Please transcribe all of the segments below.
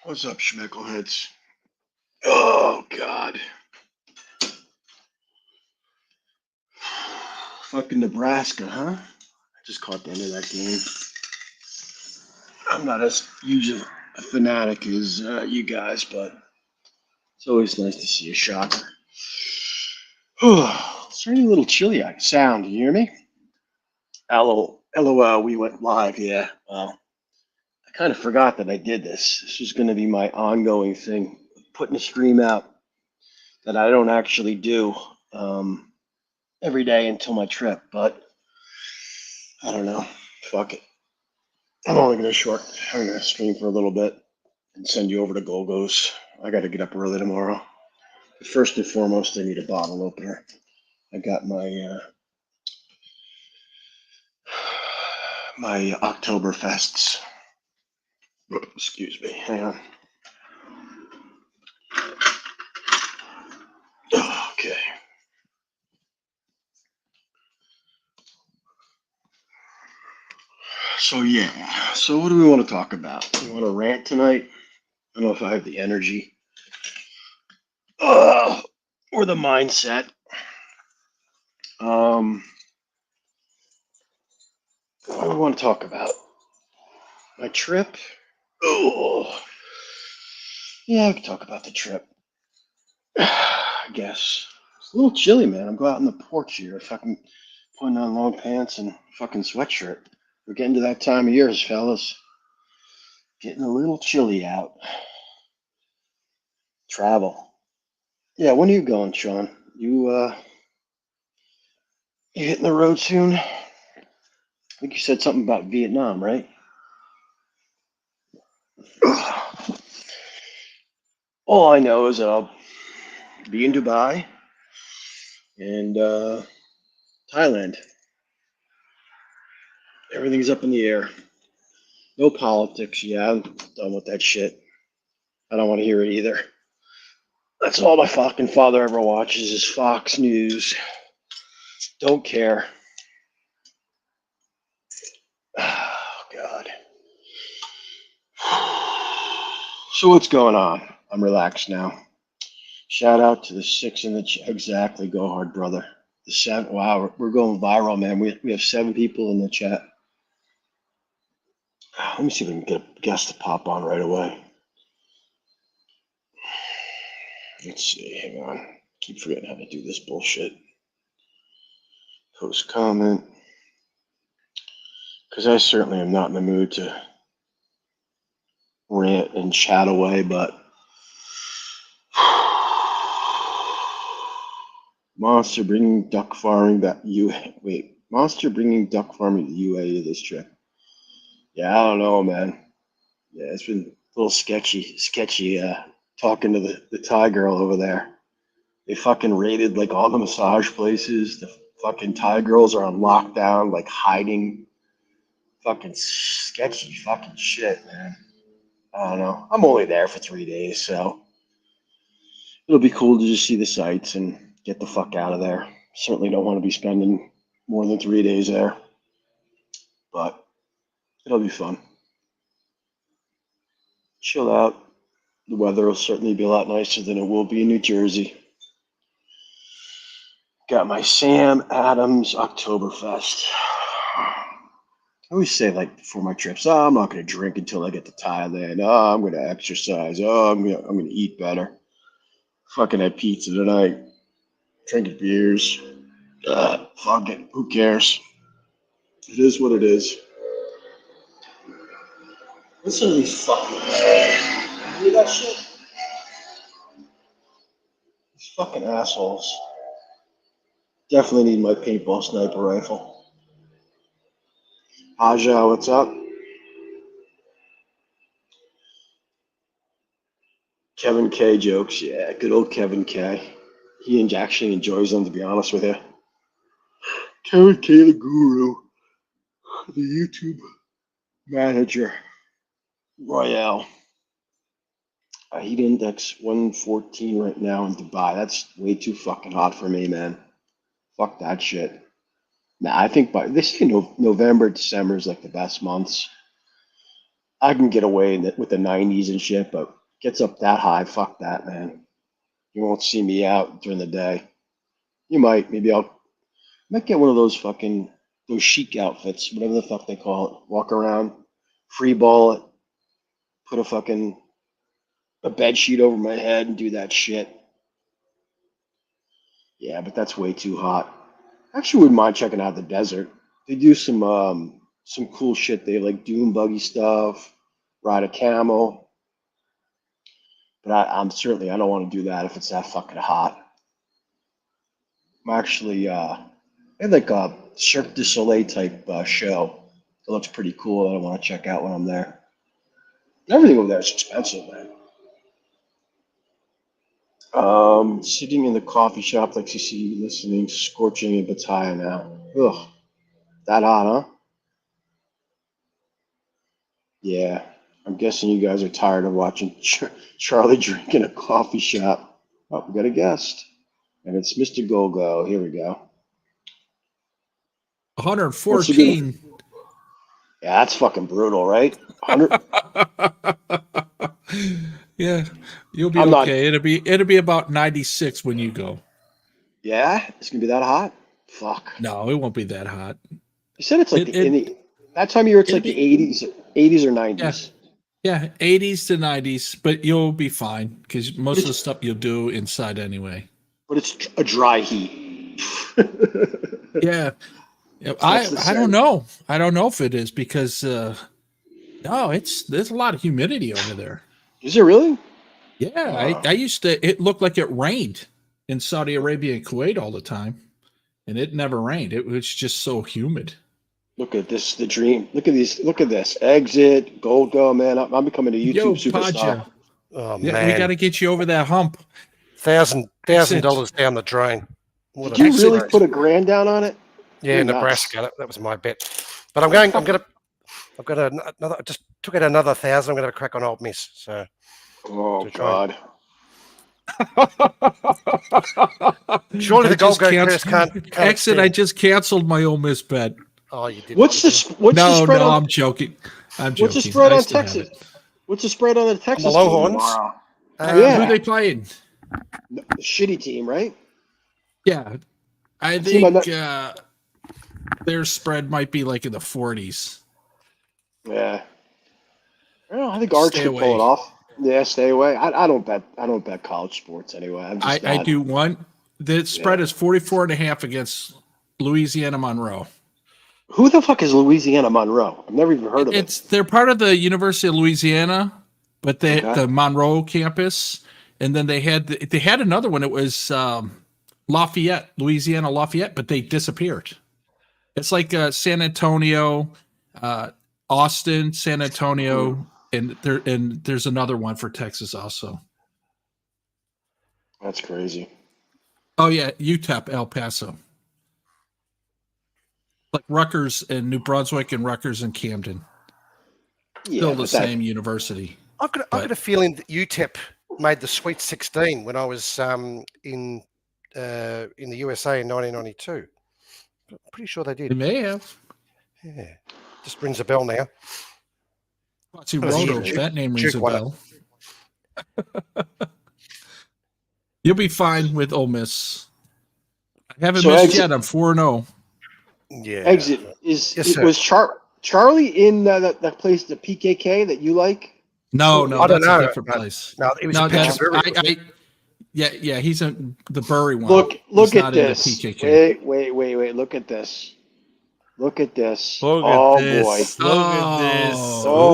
What's up, schmeckleheads? Oh, God. Fucking Nebraska, huh? I just caught the end of that game. I'm not as huge a fanatic as you guys, but it's always nice to see a shocker. It's starting a little chilly out. Sound, you hear me? LOL, we went live, yeah. Well, I kind of forgot that I did this. This was going to be my ongoing thing, putting a stream out that I don't actually do every day until my trip, but I don't know. Fuck it. I'm gonna stream for a little bit and send you over to Golgos. I gotta get up early tomorrow. But first and foremost, I need a bottle opener. I got my Oktoberfests. Excuse me, hang on. Okay. So yeah. So what do we want to talk about? We want to rant tonight? I don't know if I have the energy. Or the mindset. What do we want to talk about? My trip? Oh, yeah, we can talk about the trip. I guess. It's a little chilly, man. I'm going out on the porch here, fucking putting on long pants and fucking sweatshirt. We're getting to that time of year, fellas. Getting a little chilly out. Travel. Yeah, when are you going, Sean? You hitting the road soon? I think you said something about Vietnam, right? All I know is that I'll be in Dubai and Thailand. Everything's up in the air. No politics. Yeah, I'm done with that shit. I don't want to hear it either. That's all my fucking father ever watches is Fox News. Don't care. Oh, God. So what's going on? I'm relaxed now. Shout out to the six in the chat. Exactly. Go hard, brother. The seven. Wow, we're going viral, man. We have 7 people in the chat. Let me see if we can get a guest to pop on right away. Let's see. Hang on. Keep forgetting how to do this bullshit. Post comment. Because I certainly am not in the mood to rant and chat away, but Monster bringing duck farming back Monster bringing duck farming to UAE this trip. Yeah, I don't know, man. Yeah, it's been a little sketchy, talking to the Thai girl over there. They fucking raided like all the massage places. The fucking Thai girls are on lockdown, like hiding. Fucking sketchy fucking shit, man. I don't know. I'm only there for 3 days, so it'll be cool to just see the sights and get the fuck out of there. Certainly don't want to be spending more than 3 days there, but it'll be fun. Chill out. The weather will certainly be a lot nicer than it will be in New Jersey. Got my Sam Adams Oktoberfest. I always say, like, before my trips, oh, I'm not going to drink until I get to Thailand. Oh, I'm going to exercise. Oh, I'm gonna eat better. Fucking had pizza tonight. Drinking beers. Fuck it. Who cares? It is what it is. Listen to these fucking. You hear that shit? These fucking assholes. Definitely need my paintball sniper rifle. Aja, what's up? Kevin K jokes. Yeah, good old Kevin K. He actually enjoys them, to be honest with you. Kevin K, the guru, the YouTube manager. Royale. Heat index 114 right now in Dubai. That's way too fucking hot for me, man. Fuck that shit. Nah, I think by they say November, December is like the best months. I can get away with the 90s and shit, but gets up that high, fuck that, man. You won't see me out during the day. You might, maybe might get one of those chic outfits, whatever the fuck they call it. Walk around, free ball it, put a bed sheet over my head and do that shit. Yeah, but that's way too hot. Actually, wouldn't mind checking out the desert. They do some cool shit. They have like dune buggy stuff, ride a camel. But I don't want to do that if it's that fucking hot. I'm actually they have like a Cirque du Soleil type show. It looks pretty cool. I want to check out when I'm there. Everything over there is expensive, man. Sitting in the coffee shop like you see, listening, scorching in Pattaya now. Ugh, that hot, huh? Yeah, I'm guessing you guys are tired of watching Charlie drink in a coffee shop. Oh, we got a guest, and it's Mr. Gogo. Here we go. What's he gonna? 114. Yeah, that's fucking brutal, right? 100. Yeah, you'll be I'm not. okay. It'll be about 96 when you go. Yeah, it's gonna be that hot. Fuck. No, it won't be that hot. You said it's like It it in the that time of year. It's it'll like the be 80s or yeah 90s. yeah 80s to 90s, but you'll be fine because But most of it's the stuff you'll do inside anyway. but it's a dry heat. Yeah, yeah, That's the I don't same. know. I don't know if it is because no, there's a lot of humidity over there. Is it really? Yeah, Uh, I used to. It looked like it rained in Saudi Arabia and Kuwait all the time, and it never rained. It was just so humid. Look at this, the dream. Look at these. Look at this. Exit, Gold Go, man. I'm becoming a YouTube Yo, superstar. Paja. Oh Yeah, we got man, to get you over that hump. thousand thousand Exit. dollars down the drain. What Did a you really Exit. disgrace! put a grand down on it? Yeah, You're nuts. Nebraska. That was my bet. But I'm going. I'm gonna. I've got another. I just took out another 1,000. I'm gonna have a crack on Old Miss. So Oh to try. God. Surely I the Gold just Go curse can't exit. I extend. just canceled my Ole Miss bet. Oh, you did. What's Did you? what's the No, spread no, on I'm joking. I'm what's the joking. spread I on still have Texas? it. What's the spread on the On the Texas game Longhorns. tomorrow? Who Yeah, they playing? the shitty team, right? Yeah, I Team on think that. their spread might be like in the 40s. Yeah. I think Arch Stay could pull it away. off. Yeah, stay away. I don't bet. I don't bet college sports anyway. I'm just I not. do one. The spread Yeah. is 44 and a half against Louisiana Monroe. Who the fuck is Louisiana Monroe? I've never even heard of it. They're part of the University of Louisiana, but Okay. the Monroe campus, and then they had another one. It was Lafayette, Louisiana Lafayette, but they disappeared. It's like San Antonio, Austin, San Antonio, and there's another one for Texas also. That's crazy. Oh yeah, UTEP, El Paso, like Rutgers and New Brunswick and Rutgers and Camden, Yeah, still the but that same university. I've got But a feeling that UTEP made the Sweet 16 when I was in the USA in 1992. I'm pretty sure they they did. may have. Yeah, just rings a bell now. Quasimodo, Duke- that name rings a Duke won it. bell. You'll be fine with Ole Miss. I haven't So missed exit- yet. I'm 4-0. Yeah. Exit Yes, it sir. was Charlie in that place, the PKK that you like? No, I don't that's know. a different place. No, it was No, a picture that's very. yeah. He's in the Bury one. Look He's at not in the this. PKK. Wait. Look at this. Look at this. Look Oh at this. boy. Look at this. Oh,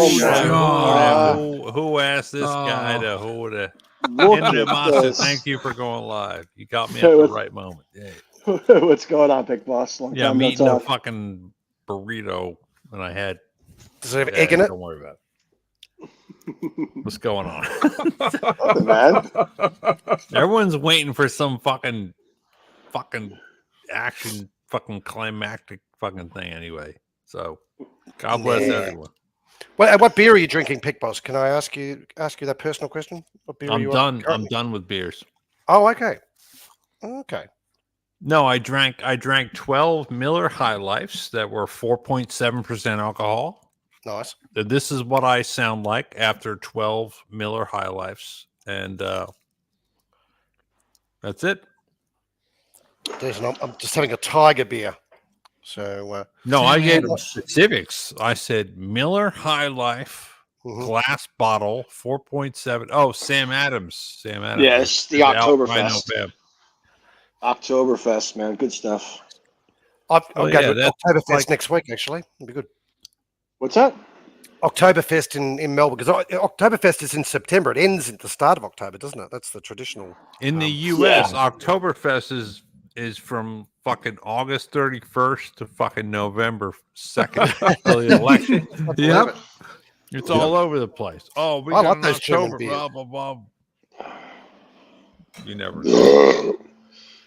Who asked this guy to hold a Look Internet at Monster? this. Thank you for going live. You caught me at the right moment. Yeah, What's going on, Big Boss? Long yeah. time I'm no eating a talk. fucking burrito, and I had. Does it have egg in it? Don't worry about it. What's going on? Nothing, man. Everyone's waiting for some fucking action, fucking climactic fucking thing anyway. So, God bless Yeah. everyone. Well, what beer are you drinking, Pick Boss? Can I ask you that personal question? What beer are I'm you done. on I'm currently? done with beers. Oh, okay. Okay. No, I drank 12 Miller High Lifes that were 4.7% alcohol. Nice. This is what I sound like after 12 Miller High Lifes, and that's it. Decent. I'm just having a Tiger beer. So No, Sam I gave Adams. specifics. I said Miller High Life mhm. glass bottle 4.7. Oh, Sam Adams. Sam Adams. Yes, the It's out by Oktoberfest. November. Oktoberfest, man, good stuff. I'm Well, going yeah, to that's Oktoberfest like next week. Actually, it'll be good. What's that? Oktoberfest in Melbourne, because Oktoberfest is in September. It ends at the start of October, doesn't it? That's the traditional. in the Um, U.S. Oktoberfest is from fucking August 31st to fucking November 2nd till the election. I believe Yep. it. It's all over the place. Oh, we I got like an those German October, beers. blah blah blah. You never know.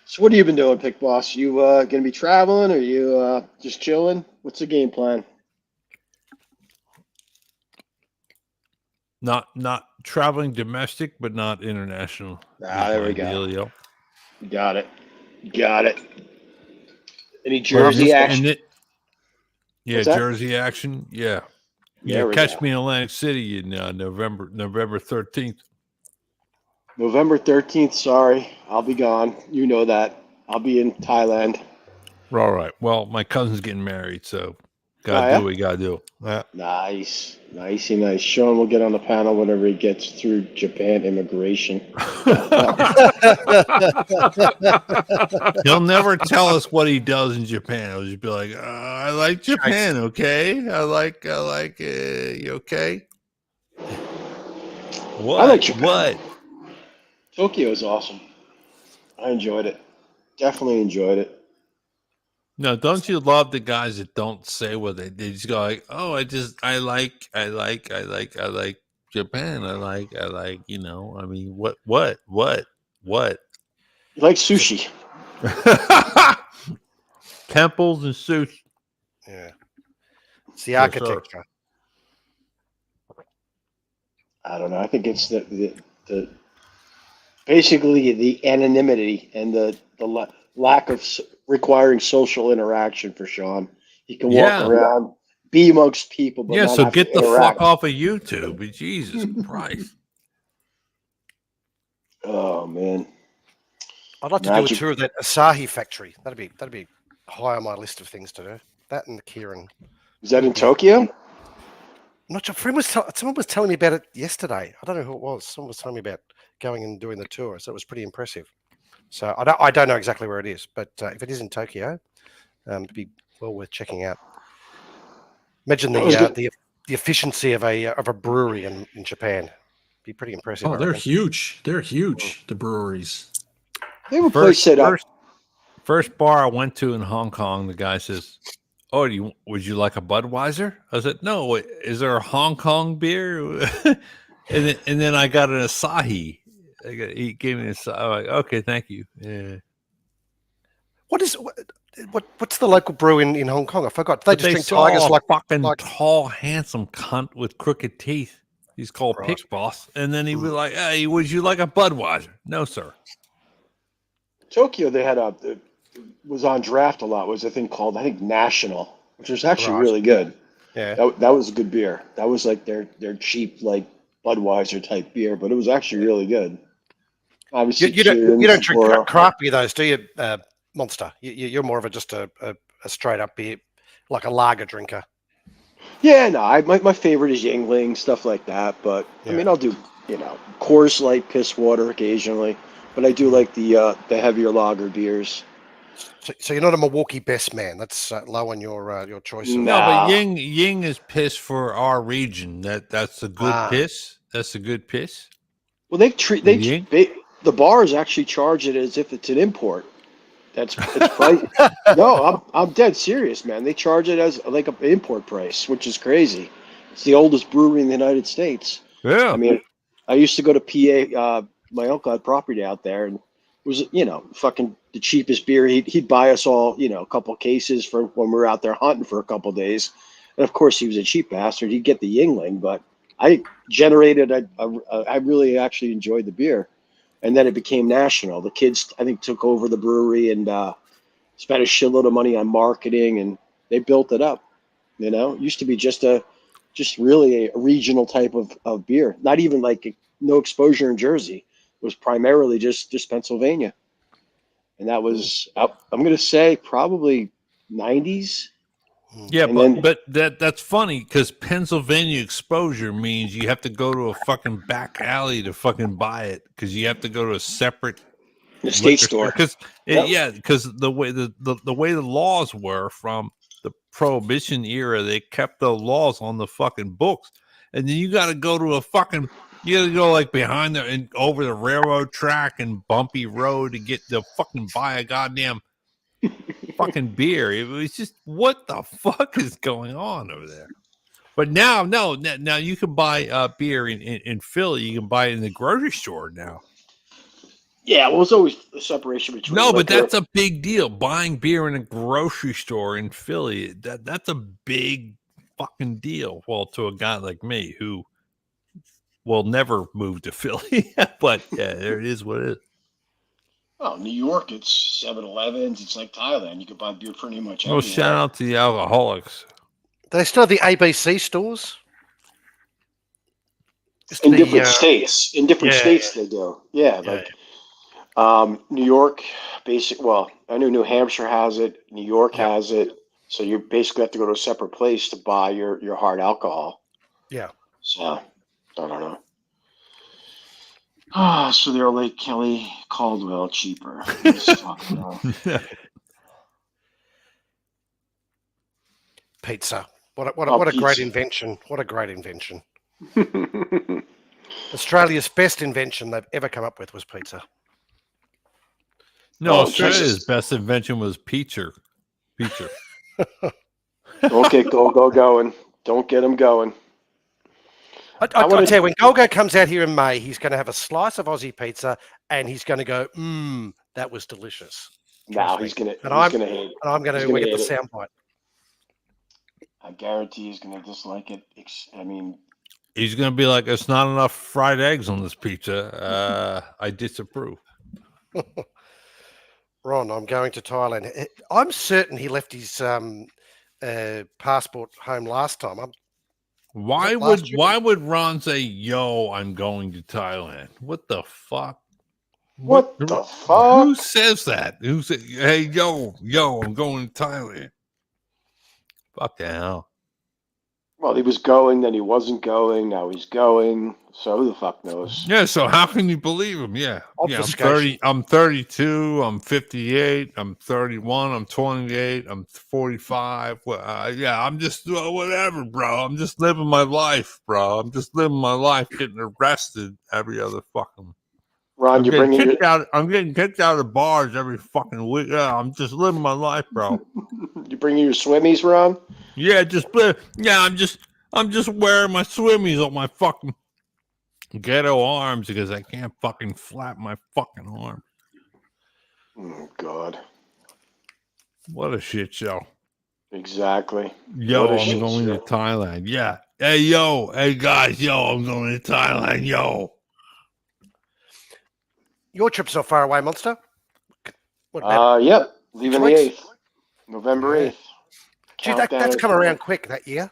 So what have you been doing, Pick Boss? You gonna be traveling, or you just chilling? What's the game plan? Not traveling domestic, but not international. Ah, is there my we go. dealio. Got it. Got it. Any But Jersey action? Yeah, What's that? Jersey action. Yeah. There we Catch go. me in Atlantic City in November 13th. November 13th. Sorry, I'll be gone. You know that. I'll be in Thailand. All right. Well, my cousin's getting married, so Oh, gotta yeah? do what you gotta do. Nice. Nicey nice. Sean will get on the panel whenever he gets through Japan immigration. He'll never tell us what he does in Japan. He'll just be like, I like Japan, okay? I like you okay? What? I like Japan. What? Tokyo is awesome. I enjoyed it. Definitely enjoyed it. No, don't you love the guys that don't say what they just go like, oh, I like Japan. I like, I mean, what? You like sushi? Temples and sushi. Yeah, it's the Yes, sir. architecture. I don't know. I think it's the basically the anonymity and the lack of requiring social interaction for Sean. He can walk Yeah. around, be amongst people, but Yeah, not so have get to the interact. fuck off of YouTube. Jesus Christ. Oh man, I'd like to do a tour of that Asahi factory. That'd be high on my list of things to do. That and the Kieran. is that in Tokyo? I'm not sure. Someone was telling me about it yesterday. I don't know who it was. Someone was telling me about going and doing the tour. So it was pretty impressive. So I don't know exactly where it is, but if it is in Tokyo, it'd be well worth checking out. Imagine the efficiency of a brewery in Japan. Be pretty impressive. Oh, I they're reckon. huge. They're huge. The breweries. They have a place set up. First bar I went to in Hong Kong, the guy says, "Oh, would you like a Budweiser?" I said, "No. Wait, is there a Hong Kong beer?" and then I got an Asahi. He gave me an Asahi. I'm like, okay, thank you. Yeah. What's the local brew in Hong Kong? I forgot. They But just drink saw tigers a like fucking tall, handsome cunt with crooked teeth. He's called Right. Pick Boss, and then he was like, "Hey, would you like a Budweiser?" No, sir. Tokyo, they had was on draft a lot. Was a thing called, I think, National, which was actually Right. really good. Yeah. That was a good beer. That was like their cheap like Budweiser type beer, but it was actually really good. Obviously, You don't Kirin, drink Sapporo. craft beer those, do you, Monster? You're more of just a straight up beer, like a lager drinker. Yeah, no, my favorite is Yingling, stuff like that. But I Yeah. mean, I'll do Coors Light, piss water occasionally. But I do like the heavier lager beers. So you're not a Milwaukee best man. That's low on your choice. Of, No, Nah. but Ying is piss for our region. That's a good piss. That's a good piss. Well, Ying? the bars actually charge it as if it's an import. It's price. No, I'm dead serious, man. They charge it as like an import price, which is crazy. It's the oldest brewery in the United States. Yeah. I mean, I used to go to PA. My uncle had property out there, and it was fucking the cheapest beer. He'd buy us all a couple cases for when we were out there hunting for a couple days. And of course, he was a cheap bastard. He'd get the Yingling, but I really actually enjoyed the beer. And then it became national. The kids, I think, took over the brewery and spent a shitload of money on marketing, and they built it up. It used to be just a just really a regional type of beer. Not even like no exposure in Jersey. It was primarily just Pennsylvania. And that was, I'm going to say, probably 90s. Yeah, And then, but that's funny because Pennsylvania exposure means you have to go to a fucking back alley to fucking buy it because you have to go to a separate the state liquor store. Because Yep. yeah, because the way the way the laws were from the Prohibition era, they kept the laws on the fucking books, and then you got to go to a fucking. You got to go like behind the and over the railroad track and bumpy road to get to fucking buy a goddamn fucking beer. It was just what the fuck is going on over there? But now, now you can buy beer in Philly. You can buy it in the grocery store now. Yeah, well, it's always a separation between. No, but liquor. that's a big deal. Buying beer in a grocery store in Philly, that's a big fucking deal. Well, to a guy like me who will never move to Philly, but yeah, there it is. What it is. Oh, New York, it's 7-Elevens. It's like Thailand. You can buy beer pretty much Well, everywhere. shout out to the alcoholics. Do they still have the ABC stores? In different states. In different yeah, states, they do. Yeah, Yeah. like New York, Well, I know New Hampshire has it. New York Yeah. has it. So you basically have to go to a separate place to buy your hard alcohol. Yeah. So I don't know. Ah, so they're like Kelly Caldwell cheaper. Let's talk about. Pizza. What Oh, a great pizza. invention. What a great invention. Australia's best invention they've ever come up with was pizza. No, Oh, Australia's Jesus. best invention was pizza. Pizza. Don't get Go going. Don't get him going. I tell you, when Golgo comes out here in May, he's going to have a slice of Aussie pizza and he's going to go, that was delicious. No, he's gonna hate it. And I'm going He's to gonna get the hate it. soundbite. I guarantee he's gonna dislike it. I mean, He's going to be like, "It's not enough fried eggs on this pizza. I disapprove." Ron, I'm going to Thailand. I'm certain he left his passport home last time. Why last year? would Ron say, "Yo, I'm going to Thailand"? What the fuck? what the fuck? Who says that? Who says, "Hey, yo, I'm going to Thailand"? Fuck the hell. Well, he was going, then he wasn't going. Now he's going. So who the fuck knows? Yeah, so how can you believe him? Yeah. Yeah, I'm 30, Obfuscation. I'm 32, I'm 58, I'm 31, I'm 28, I'm 45. Well, yeah, I'm just whatever, bro. I'm just living my life, bro. I'm just living my life getting arrested every other fucking Ron, I'm you're getting bringing kicked out. I'm getting kicked out of bars every fucking week. Yeah, I'm just living my life, bro. you bringing your swimmies, Ron? Yeah, I'm just wearing my swimmies on my fucking ghetto arms because I can't fucking flap my fucking arm. Oh God. What a shit show. Exactly. Yo, What a I'm shit going show. to Thailand. Yeah. Hey guys, I'm going to Thailand, yo. Your trip's not far away, Monster. What, about Yep. Leaving the weeks? 8th. November Yeah. 8th. Gee, Countdown that's is come going. around quick that year.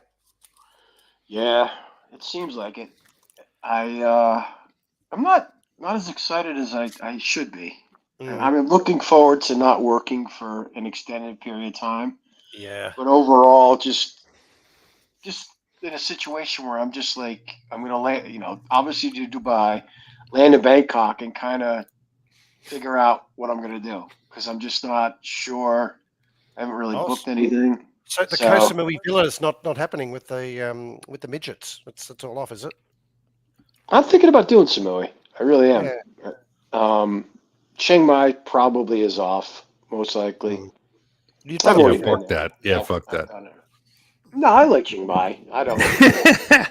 Yeah, it seems like it. I'm not as excited as I should be. I'm looking forward to not working for an extended period of time. Yeah. But overall, just in a situation where I'm just like I'm gonna land, obviously to Dubai, land in Bangkok, and kind of figure out what I'm gonna do because I'm just not sure. I haven't really booked anything. So the Koh Samui Villa is not happening with the midgets. It's all off, is it? I'm thinking about doing Samui. I really am. Yeah. Chiang Mai probably is off, most likely. You've done already it. been Fuck there. that. Yeah, fuck that. No, I like Chiang Mai. I don't. I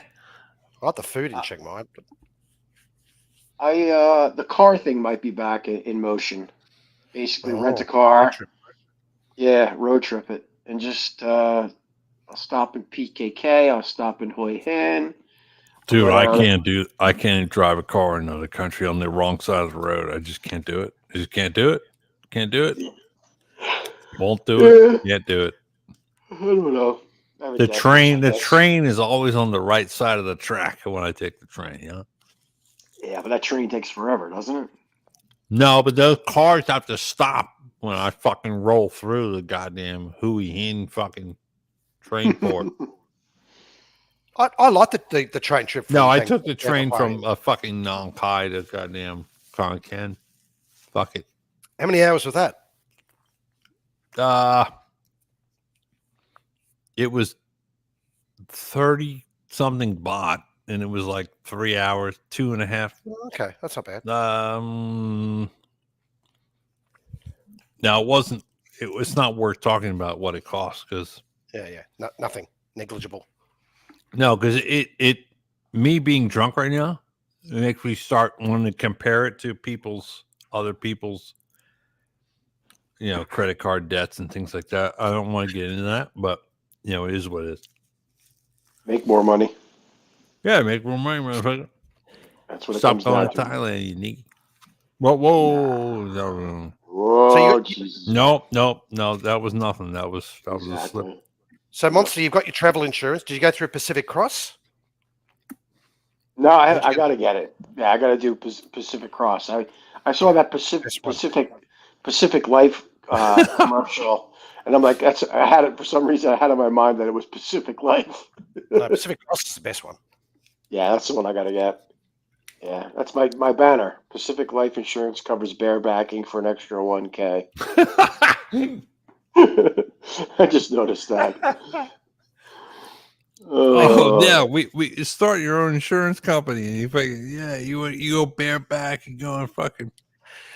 like the food in Chiang Mai. The car thing might be back in motion. Basically, rent a road car. trip. Yeah, road trip it, and just I'll stop in PKK. I'll stop in Hoi Hin. Dude, Right I can't drive a car in another country on the wrong side of the road. I just can't do it. I just can't do it. Can't do it. Won't do it. Can't do it. I don't know. The train is always on the right side of the track when I take the train, you know? Yeah, but that train takes forever, doesn't it? No, but those cars have to stop when I fucking roll through the goddamn Hui Hin fucking train port. I like the train trip. No, I Bangkok took the the other train way. from fucking Nong Kai to goddamn Konkan. Fuck it. How many hours was that? It was 30 something baht, and it was like 3 hours, 2.5. Okay, that's not bad. Now it wasn't. It's not worth talking about what it costs because Yeah. Nothing negligible. no, because it me being drunk right now, it makes me start wanting to compare it to other people's, credit card debts and things like that. I don't want to get into that, but it is what it is. Make more money. Yeah, make more money, motherfucker. That's what it Stop comes going down to to. Thailand, you need. Whoa. No. Whoa, So Jesus. No, that was nothing. That was a slip. Exactly. So, Monster, you've got your travel insurance. Did you go through Pacific Cross? No, I got to get it. Yeah, I got to do Pacific Cross. I saw that Pacific Life commercial, and I'm like, I had it for some reason. I had in my mind that it was Pacific Life. No, Pacific Cross is the best one. Yeah, that's the one I got to get. Yeah, that's my banner. Pacific Life Insurance covers barebacking for an extra 1K. I just noticed that. Oh yeah, we start your own insurance company, and you fucking you go bareback and go and fucking.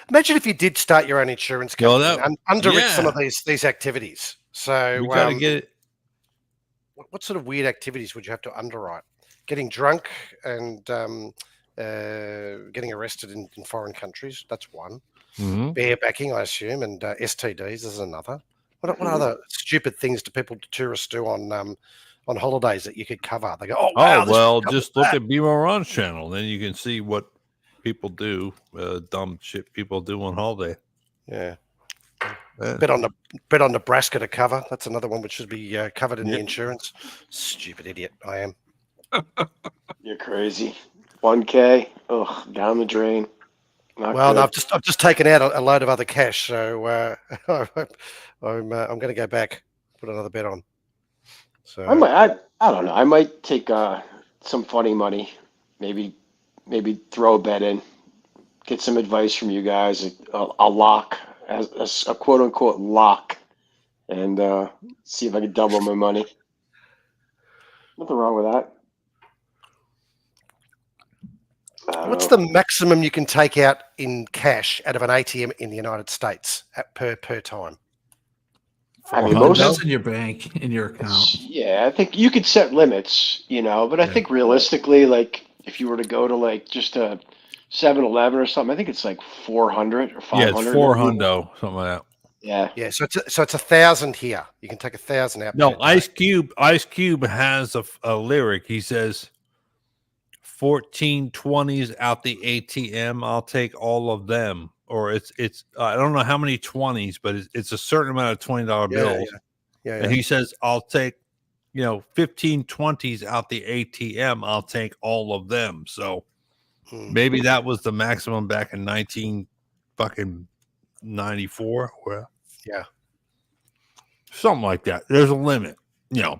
Imagine if you did start your own insurance Well, company and underwrite some yeah. of these activities. So We gotta get it. what sort of weird activities would you have to underwrite? Getting drunk and getting arrested in foreign countries. That's one. Mm-hmm. Barebacking, I assume, and STDs is another. What other stupid things do tourists do on holidays that you could cover? They go, oh wow, Oh well, this just look at Bimo Ron's channel, then you can see what people do, dumb shit people do on holiday. yeah. Yeah. Bet on Nebraska to cover. That's another one which should be covered in the insurance. Stupid idiot, I am. You're crazy. 1K, down the drain. Not Well, good. no, I've just taken out a load of other cash, so I'm going to go back, put another bet on. So I don't know. I might take some funny money, maybe throw a bet in, get some advice from you guys, a lock, as a quote unquote lock, and see if I can double my money. Nothing wrong with that. what's the maximum you can take out in cash out of an ATM in the United States per time? I mean, That's in your bank, in your account. Yeah, I think you could set limits, but I think realistically, like if you were to go to like just a 7-Eleven or something, I think it's like 400 or 500. Yeah, it's 400, something like that. Yeah. Yeah, so it's 1,000 here. You can take 1,000 out. No, per day. Ice Cube has a lyric. He says, 1420s out the ATM, I'll take all of them. Or it's I don't know how many 20s, but it's a certain amount of $20 bills. Yeah. And he says, I'll take 15 20s out the ATM, I'll take all of them. So maybe that was the maximum back in 1994. Well, yeah, something like that. There's a limit.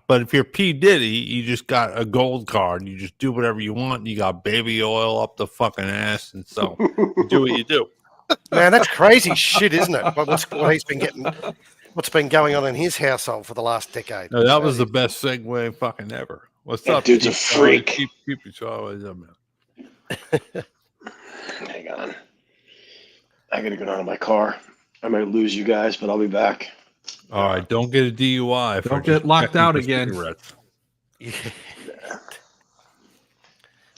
But if you're P. Diddy, you just got a gold card and you just do whatever you want. You got baby oil up the fucking ass, and so you do what you do. Man, that's crazy shit, isn't it? What he's been getting, what's been going on in his household for the last decade. No, that was the best segue fucking ever. What's That up? dude's a freak. Keep always up, man. Hang on. I gotta go down to my car. I might lose you guys, but I'll be back. All right, don't get a DUI. Don't get locked out again. Yeah.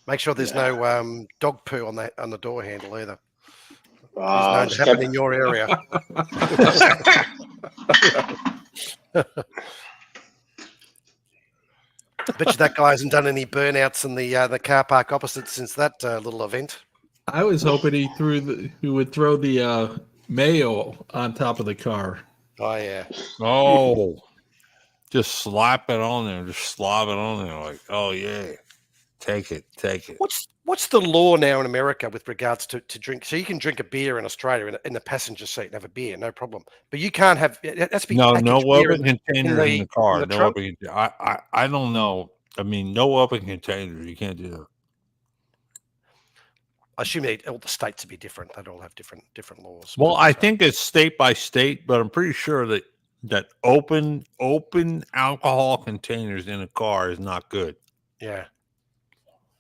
Make sure there's no dog poo on the door handle either. It's known to happen in your area. Bet you that guy hasn't done any burnouts in the car park opposite since that little event. I was hoping he would throw the mayo on top of the car. Oh yeah. Oh, Just slap it on there. Just slob it on there. Like, oh yeah, take it. What's the law now in America with regards to drink? So you can drink a beer in Australia in the passenger seat and have a beer, no problem. But you can't have. It has to be No packaged beer open containers in the in car. the No trunk. open. I don't know. I mean, no open containers. You can't do that. I assume all the states would be different. They'd all have different laws. Well, but, I think it's state by state, but I'm pretty sure that open alcohol containers in a car is not good. yeah,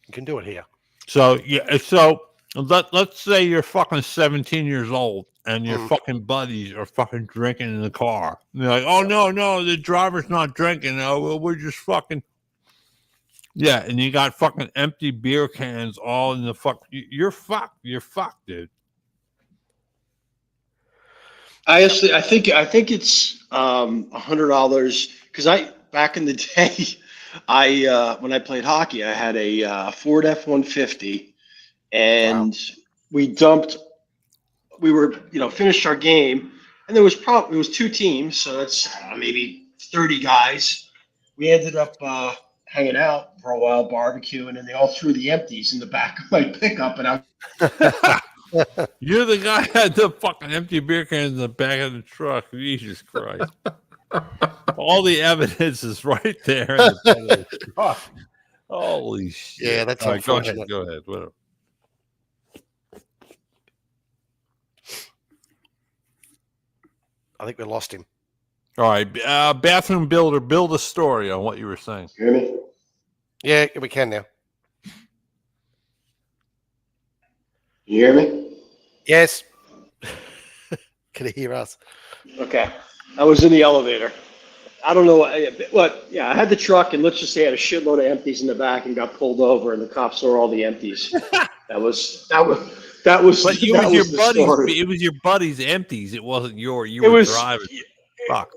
you can do it here. So yeah, so let's say you're fucking 17 years old and your fucking buddies are fucking drinking in the car. And they're like, oh no, the driver's not drinking. Oh, well, we're just fucking. Yeah, and you got fucking empty beer cans all in the fuck. You're fucked. You're fucked, dude. I think it's $100 because back in the day, when I played hockey, I had a Ford F-150, and we were finished our game, and it was two teams, so that's maybe 30 guys. We ended up hanging out for a while, barbecuing, and they all threw the empties in the back of my pickup, and You're the guy that had the fucking empty beer cans in the back of the truck. Jesus Christ. All the evidence is right there in the back of the truck. Holy shit. Yeah, that's all right, unfortunate. Go ahead. Whatever. I think we lost him. All right. Bathroom builder, build a story on what you were saying. hear me? Yeah, we can now. You hear me? Yes. Can you hear us? Okay. I was in the elevator. I don't know what. Yeah, I had the truck, and let's just say I had a shitload of empties in the back, and got pulled over, and the cops saw all the empties. That was. But That was your the buddies. story. It was your buddies' empties. It wasn't you It were was. driving. Fuck.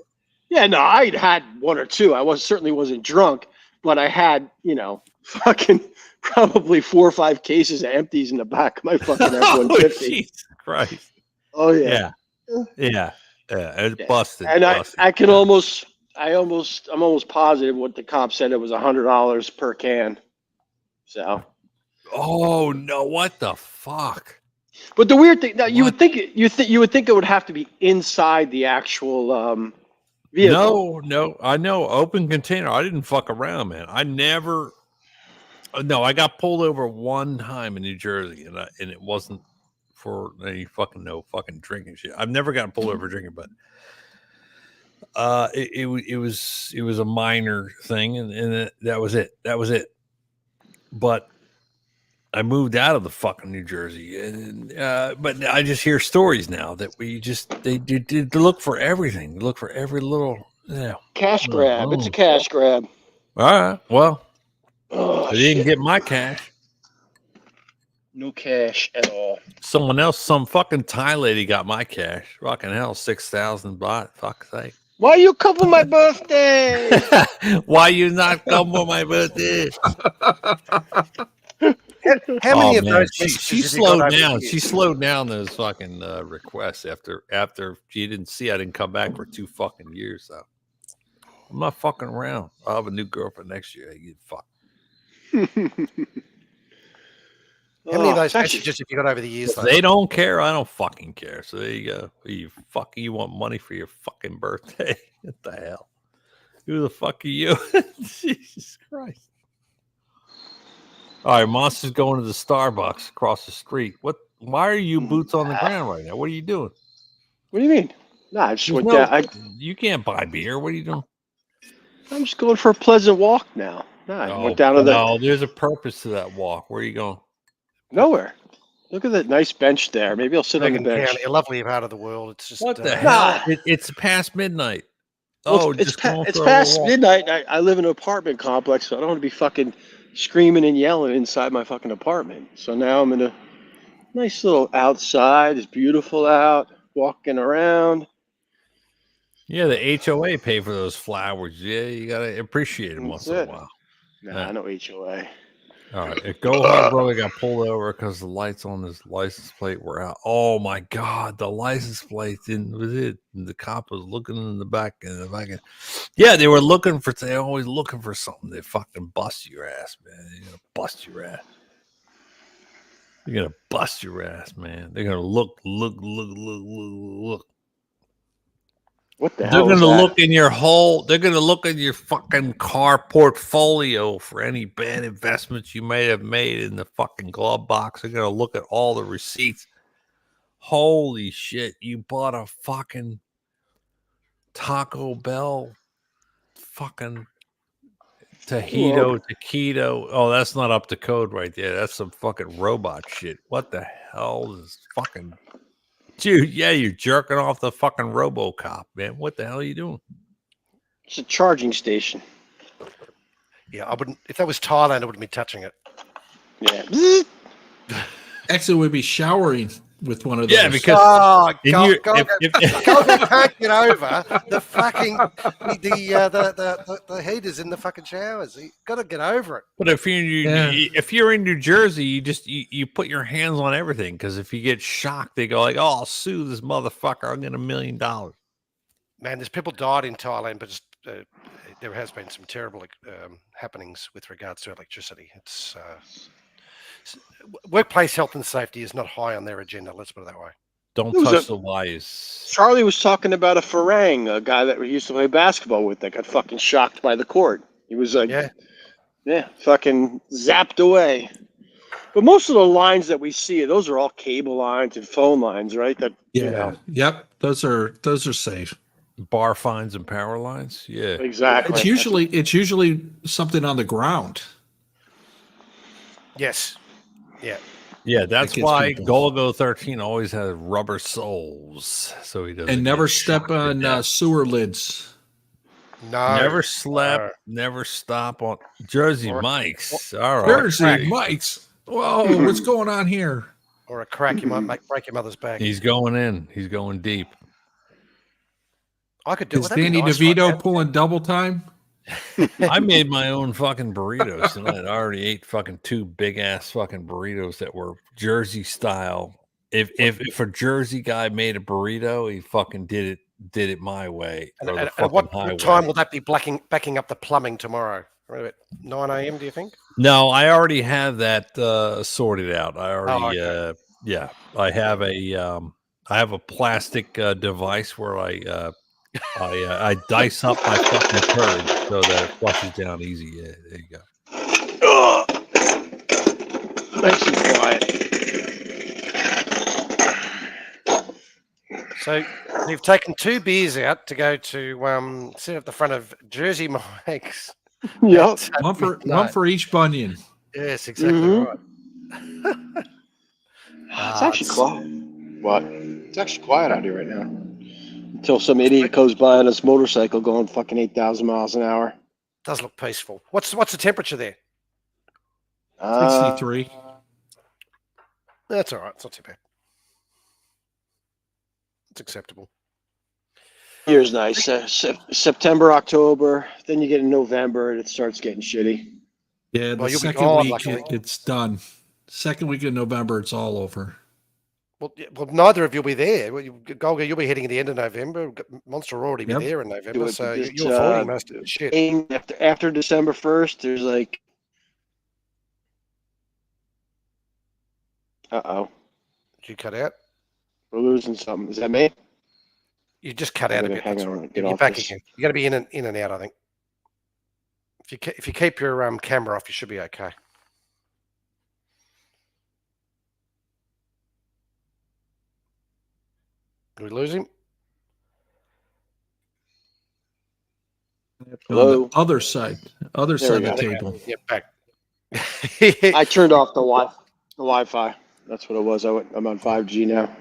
Yeah, no, I'd had one or two. I certainly wasn't drunk, but I had, fucking probably 4 or 5 cases of empties in the back of my fucking Oh, F-150. Jesus Christ. Oh yeah. Yeah. It's Yeah. busted. And busted. I'm almost positive what the cop said, it was $100 per can. So. Oh no! What the fuck? But the weird thing, now you would think it would have to be inside the actual vehicle. No, I know open container. I didn't fuck around, man. I never. No, I got pulled over one time in New Jersey, and it wasn't for any fucking drinking shit. I've never gotten pulled over drinking, but it was a minor thing, and that was it. That was it. But I moved out of the fucking New Jersey, and but I just hear stories now that they look for everything. They look for every little Cash grab. It's a cash grab. All right. Well, Oh, I didn't shit. get my cash. No cash at all. Someone else, some fucking Thai lady got my cash. Fucking hell, 6,000 baht. Fuck's sake. Why you come for my birthday? Why you not come for my birthday? How many of man. those She messages have you got slowed over the down. years? She slowed down those fucking requests after she didn't see I didn't come back for 2 fucking years. So I'm not fucking around. I'll have a new girlfriend next year. I get fucked. How many of those That's- messages have you got over the years? If Though? they don't care, I don't fucking care. So there you go. You want money for your fucking birthday? What the hell? Who the fuck are you? Jesus Christ. All right, Monster's going to the Starbucks across the street. Why are you boots on the ground right now? What are you doing? What do you mean? Nah, I just There's went down. you can't buy beer. What are you doing? I'm just going for a pleasant walk now. Nah, I went down to the No, there's a purpose to that walk. Where are you going? nowhere. Look at that nice bench there. Maybe I'll sit on the Bergen bench. County, a lovely part of the world. It's just What the Nah. hell? It's past midnight. Well, Just going it's for a past walk. midnight. I live in an apartment complex, so I don't want to be fucking screaming and yelling inside my fucking apartment. So now I'm in a nice little outside. It's beautiful out, walking around. Yeah, the HOA pay for those flowers. Yeah, you gotta appreciate them once That's in a it. while. Nah, Yeah. no HOA. All right, a Go Hard brother got pulled over because the lights on his license plate were out. Oh my God, the license plate didn't was it? And the cop was looking in the back and the back. Yeah, they were looking for. They're always looking for something. They fucking bust your ass, man. They're gonna bust your ass. They're gonna bust your ass, man. They're gonna look. What the They're hell going is to that? look in your whole, they're going to look in your fucking car portfolio for any bad investments you may have made in the fucking glove box. They're going to look at all the receipts. Holy shit. You bought a fucking Taco Bell fucking taquito. Oh, that's not up to code right there. That's some fucking robot shit. What the hell is fucking dude? Yeah, you're jerking off the fucking RoboCop, man. What the hell are you doing? It's a charging station. Yeah, I wouldn't. If that was Thailand, I wouldn't be touching it. Yeah. Actually, we'd be showering with one of those. Yeah, because Oh, in God, your- God, if- God, they can't get over the fucking the heaters in the fucking showers. You got to get over it. But if Yeah. if you're in New Jersey, you put your hands on everything because if you get shocked, they go like, "Oh, I'll sue this motherfucker. I'll get $1 million." Man, there's people died in Thailand, but just, there has been some terrible happenings with regards to electricity. It's workplace health and safety is not high on their agenda. Let's put it that way. Don't Who's touch a- the wires. Charlie was talking about a Farang, a guy that we used to play basketball with that got fucking shocked by the court. He was like, Yeah. fucking zapped away. But most of the lines that we see, those are all cable lines and phone lines, right? That Yeah. you know, Yep. Those are safe. Bar fines and power lines. Yeah, exactly. It's usually something on the ground. Yes. Yeah. yeah. That's gets why people. Golgo 13 always has rubber soles, so he doesn't. And never get step shocked to on death. sewer lids. No. Never slept. Never stop on Jersey Mike's. All right. Jersey crack. Mike's. Whoa, what's going on here? Or a crack you might break your mother's back. He's going in. He's going deep. I could do it. Is That'd be Danny nice, DeVito right? pulling double time? I made my own fucking burritos tonight. I already ate fucking 2 big ass fucking burritos that were Jersey style. If a Jersey guy made a burrito, he fucking did it my way. Or the And fucking what highway. time will that be backing up the plumbing tomorrow? Around about 9 a.m. Do you think? No, I already have that sorted out. I already okay. yeah. I have a plastic device where I dice up my fucking turd so that it flushes down easy. Yeah, there you go. Nice and quiet. So you've taken 2 beers out to go to sit at the front of Jersey Mike's. Yep. One for each bunion. Yes, exactly Mhm. right. It's actually quiet. What? It's actually quiet out here right now. Until some idiot goes by on his motorcycle going fucking 8,000 miles an hour. Does look peaceful. What's the temperature there? 63. That's all right. It's not too bad. It's acceptable. Here's nice. September, October. Then you get in November and it starts getting shitty. Yeah, the Well, you'll be second gone, week luckily. it's done. Second week of November, it's all over. Well, neither of you'll be there. Well, Golga, you'll be heading at the end of November. Monster will already be Yep. there in November, It- so it's, you're avoiding most of the shit. After December 1st, there's like, Did you cut out? we're losing something. Is that me? You just cut out a bit. Hang That's on, all right. get You're off back this. again. You got to be in and out. I think. If you keep your camera off, you should be okay. Did we lose him? Hello? On the other side of we the go. table. Yeah, back. I turned off the Wi-Fi. That's what it was. I'm on 5G now.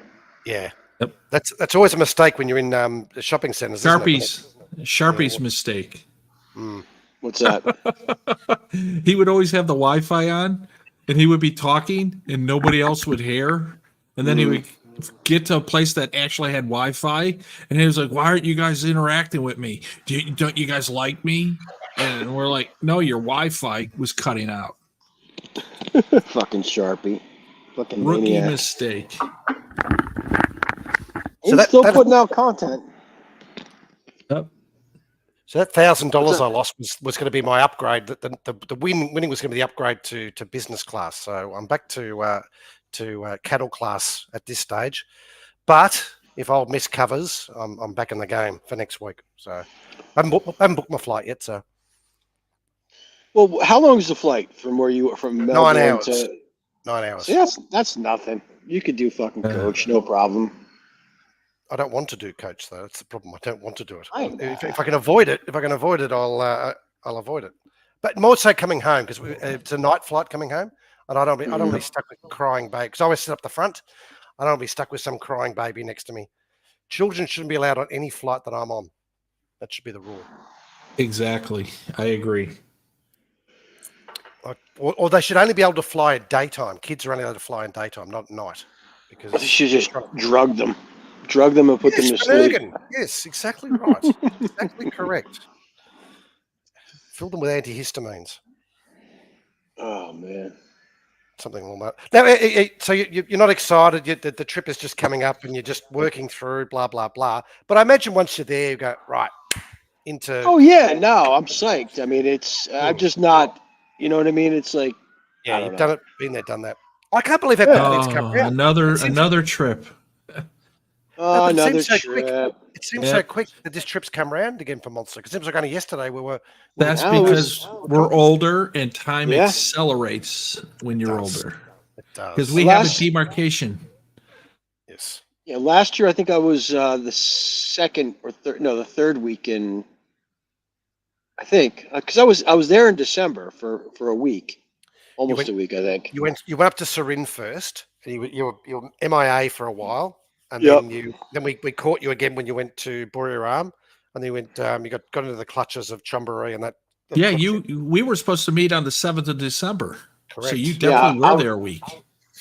Yeah. Yep. That's always a mistake when you're in the shopping centers. isn't it? Sharpie's mistake. Mm. What's that? He would always have the Wi-Fi on, and he would be talking, and nobody else would hear. And then he would get to a place that actually had Wi-Fi, and he was like, "Why aren't you guys interacting with me? Don't you guys like me?" And we're like, "No, your Wi-Fi was cutting out." Fucking Sharpie. Fucking Rookie maniac. mistake. So He's still putting out content. Yep. So that $1,000 What's that? I lost was going to be my upgrade. The winning was going to be the upgrade to business class. So I'm back to cattle class at this stage. But if Old Miss covers, I'm back in the game for next week. So I haven't booked my flight yet. So Well, how long is the flight from where you from 9 Melbourne hours. to? 9 hours. See, that's nothing. You could do fucking coach, no problem. I don't want to do coach though. That's the problem. I don't want to do it. I know. If I can avoid it, I'll avoid it. But more so coming home because it's a night flight coming home, and I don't want to be stuck with crying baby because I always sit up the front. I don't want to be stuck with some crying baby next to me. Children shouldn't be allowed on any flight that I'm on. That should be the rule. Exactly. I agree. Or they should only be able to fly at daytime. Kids are only allowed to fly in daytime, not at night. Because You should just drug them and put them to sleep. Yes, exactly right. Exactly correct. Fill them with antihistamines. Oh man. Something along that. Now, so you're not excited yet that the trip is just coming up and you're just working through blah blah blah. But I imagine once you're there, you go right into. Oh yeah, no, I'm psyched. I mean, I'm just not. You know what I mean? It's like Yeah, I don't you've know. done it, been there, done that. I can't believe how quickly it's come around. Another trip. Oh, It another seems so trip. quick. It seems so quick that this trip's come around again for Monster. Because it seems like only yesterday we were. That's Now because we're older and time Yeah. accelerates when you're older. It does. Because we have a demarcation. Yes. Yeah, last year I think I was the second or third. No, the third weekend. I think because I was there in December for a week, almost a week. I think. You went up to Sarin first, and you were MIA for a while, and Yep. then we caught you again when you went to Buriram, and then you went you got into the clutches of Chumbury and that. Yeah, we were supposed to meet on the 7th of December. Correct. So you definitely Yeah, were there a week.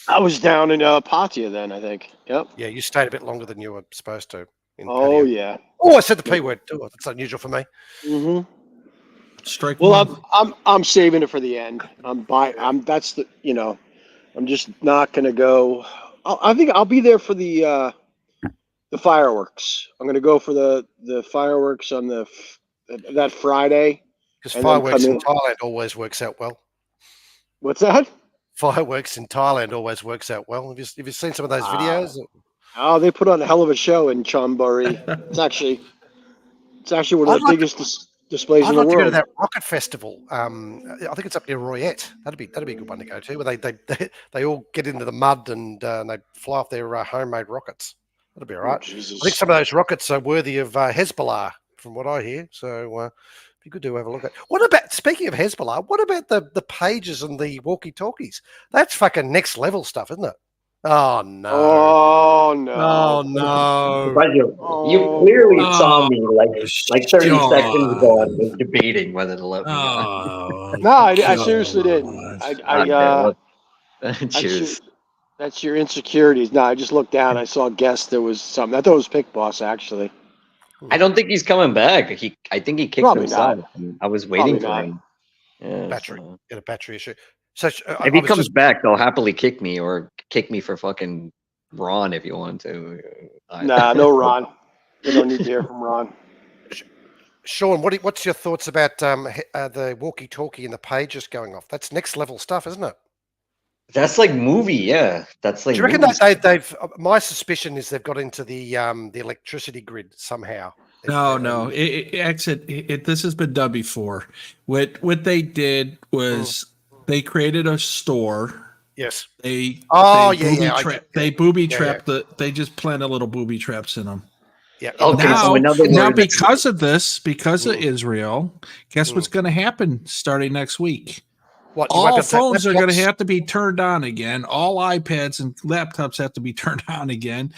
I was down in Pattaya then. I think. Yep. Yeah, you stayed a bit longer than you were supposed to. Oh Pattaya. yeah. Oh, I said the P word. Oh, that's unusual for me. Mm-hmm. Strike Well, one. I'm saving it for the end. That's the I'm just not gonna go. I think I'll be there for the fireworks. I'm gonna go for the fireworks on that Friday. Because And then fireworks come in in. Thailand always works out well. What's that? Fireworks in Thailand always works out well. Have you seen some of those videos? Oh, they put on a hell of a show in Chonburi. It's actually one of the biggest displays I'd in the like to go to world. that rocket festival. I think it's up near Royette. That'd be a good one to go to. Where they all get into the mud and they fly off their homemade rockets. That'd be all right. Jesus. I think some of those rockets are worthy of Hezbollah, from what I hear. So it'd be good to have a look at. What about, speaking of Hezbollah? What about the pages and the walkie-talkies? That's fucking next level stuff, isn't it? Oh no! Oh no! Oh no! But you clearly saw me like 30 seconds ago. I was debating whether to let me on. No, I seriously didn't. Cheers. That's your insecurities. No, I just looked down. I saw guest. There was something. I thought it was Pick Boss actually. I don't think he's coming back. I think he kicked Probably himself. not. I was waiting Probably for him. Yeah, Battery. so. Get a battery issue. So If he comes back, they'll happily kick me or kick me for fucking Ron if you want to. Nah, no Ron. We don't need to hear from Ron. Sean, what's your thoughts about the walkie-talkie and the pages going off? That's next level stuff, isn't it? That's like movie, yeah. That's like. Do you reckon movies. that they've? My suspicion is they've got into the electricity grid somehow. No. This has been done before. What they did was they created a store. Yes. They booby trapped they just planted little booby traps in them. Yeah. Okay, so in other Now words, because of Israel, guess what's going to happen starting next week? All phones are going to have to be turned on again. All iPads and laptops have to be turned on again.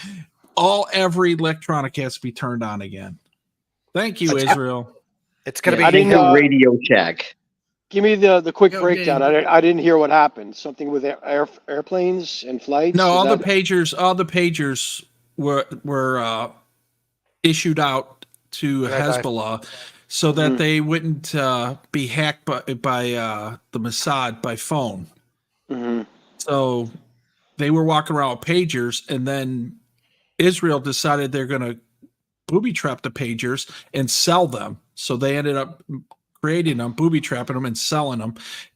Every electronic has to be turned on again. Thank you, Israel. It's going to be. I didn't know Radio Shack. Give me the quick breakdown. I didn't hear what happened. Something with airplanes and flights. No, all the pagers were issued out to Hezbollah so that they wouldn't be hacked by the Mossad by phone. Mhm. So they were walking around with pagers, and then Israel decided they're going to booby trap the pagers and sell them. So they ended up creating them, booby trapping them, and selling them.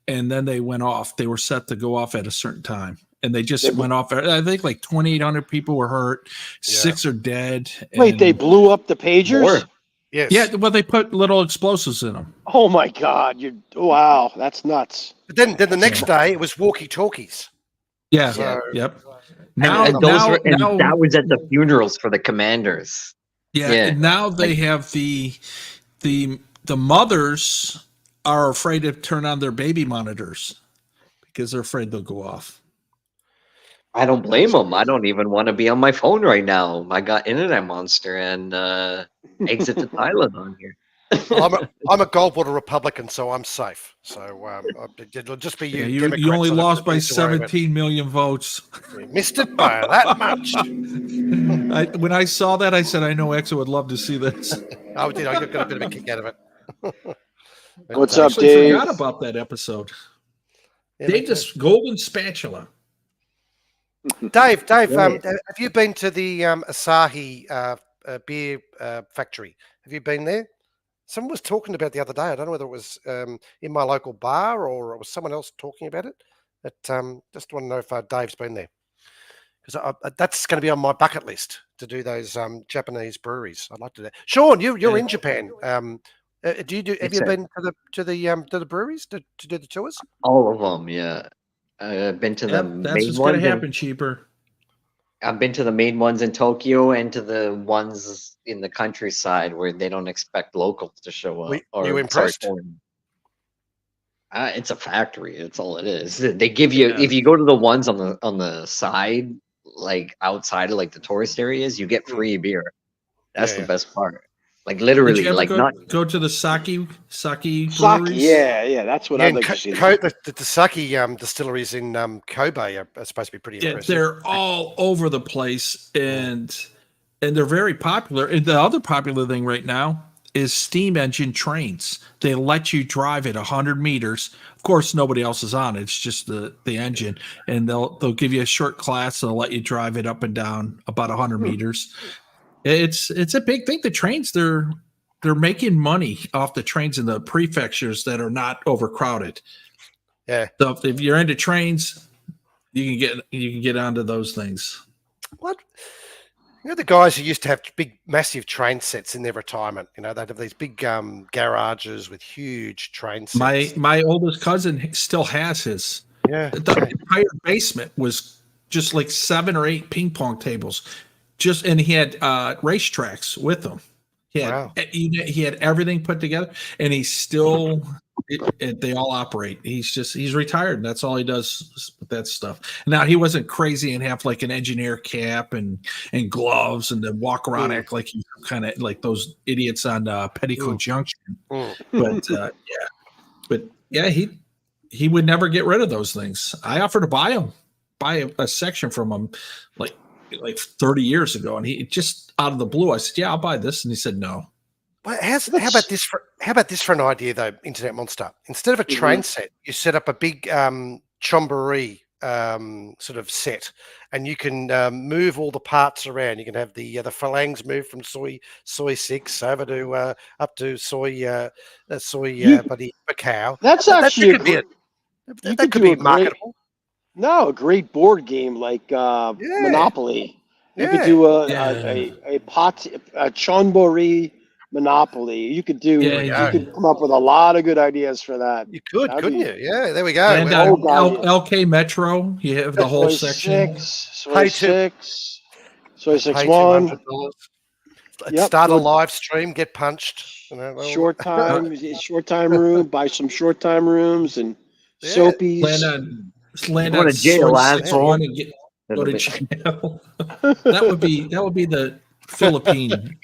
And then they went off. They were set to go off at a certain time, and they just went off. I think like 2,800 people were hurt, 6 are dead. Wait, they and- blew up the pagers? More. Yes. Yeah, well, they put little explosives in them. Oh my God! Wow, that's nuts. But then the next day it was walkie-talkies. Yeah. So- Yep. And that was at the funerals for the commanders. Yeah, Yeah. and now they have the mothers are afraid to turn on their baby monitors because they're afraid they'll go off. I don't blame them. I don't even want to be on my phone right now. I got Internet Monster and Exit to Thailand on here. Well, I'm a Goldwater Republican, so I'm safe. So it'll just be you. Yeah, you Democrats only that lost by need to worry about. 17 million votes. You missed it by that much. When I saw that, I said, I know Exa would love to see this. I did. I got a bit of a kick out of it. What's I up, actually Dave? forgot about that episode. Yeah, Dave, this golden spatula. Dave, Right. have you been to the Asahi beer factory? Have you been there? Someone was talking about it the other day. I don't know whether it was in my local bar or it was someone else talking about it. But just want to know if Dave's been there, because that's going to be on my bucket list to do those Japanese breweries. I'd like to do that. Sean, you're in Japan. Have you been to the breweries to do the tours? All of them, yeah. I've been to the Yep, that's main what's going ones. to happen, cheaper. I've been to the main ones in Tokyo and to the ones in the countryside where they don't expect locals to show up. Were you impressed? foreign. It's a factory. That's all it is. They give you Yeah. if you go to the ones on the side, like outside of like the tourist areas, you get free beer. That's Yeah. the best part. Like Did literally, you ever like go to the sake Sake, breweries? yeah, that's what Yeah, I'd and like to see. the sake distilleries in Kobe are supposed to be pretty Yeah, impressive. they're all over the place, and they're very popular. And the other popular thing right now is steam engine trains. They let you drive at 100 meters. Of course, nobody else is on it. It's just the engine, and they'll give you a short class. And they'll let you drive it up and down about 100 meters. It's a big thing. The trains, they're making money off the trains in the prefectures that are not overcrowded. Yeah. So if you're into trains, you can get onto those things. What? You know the guys who used to have big, massive train sets in their retirement. You know they'd have these big garages with huge train sets. My oldest cousin still has his. Yeah. The entire basement was just like 7 or 8 ping pong tables. And he had racetracks with him. He had everything put together, and he's still. They all operate. He's retired, and that's all he does with that stuff. Now he wasn't crazy and have like an engineer cap and gloves and then walk around act like he's kind of like those idiots on Petticoat Junction. But he would never get rid of those things. I offered to buy a section from him, like 30 years ago, and he just out of the blue, I said, "Yeah, I'll buy this," and he said, "No." Well, how about this for an idea though, Internet Monster? Instead of a train set, you set up a big chomboree sort of set, and you can move all the parts around. You can have the phalanx move from soy 6 over to up to soy buddy cow. That's actually that could be marketable. A great board game like Monopoly. You could do a chonbori Monopoly. You could do. You could come up with a lot of good ideas for that. You could, couldn't you? Yeah, there we go. And LK Metro, you have the whole section. Soy 6, Soy 6-1. Start a live stream, get punched. Short time room. Buy some short time rooms and soapies. Land Go to jail, asshole. Go to jail. That would be the Philippine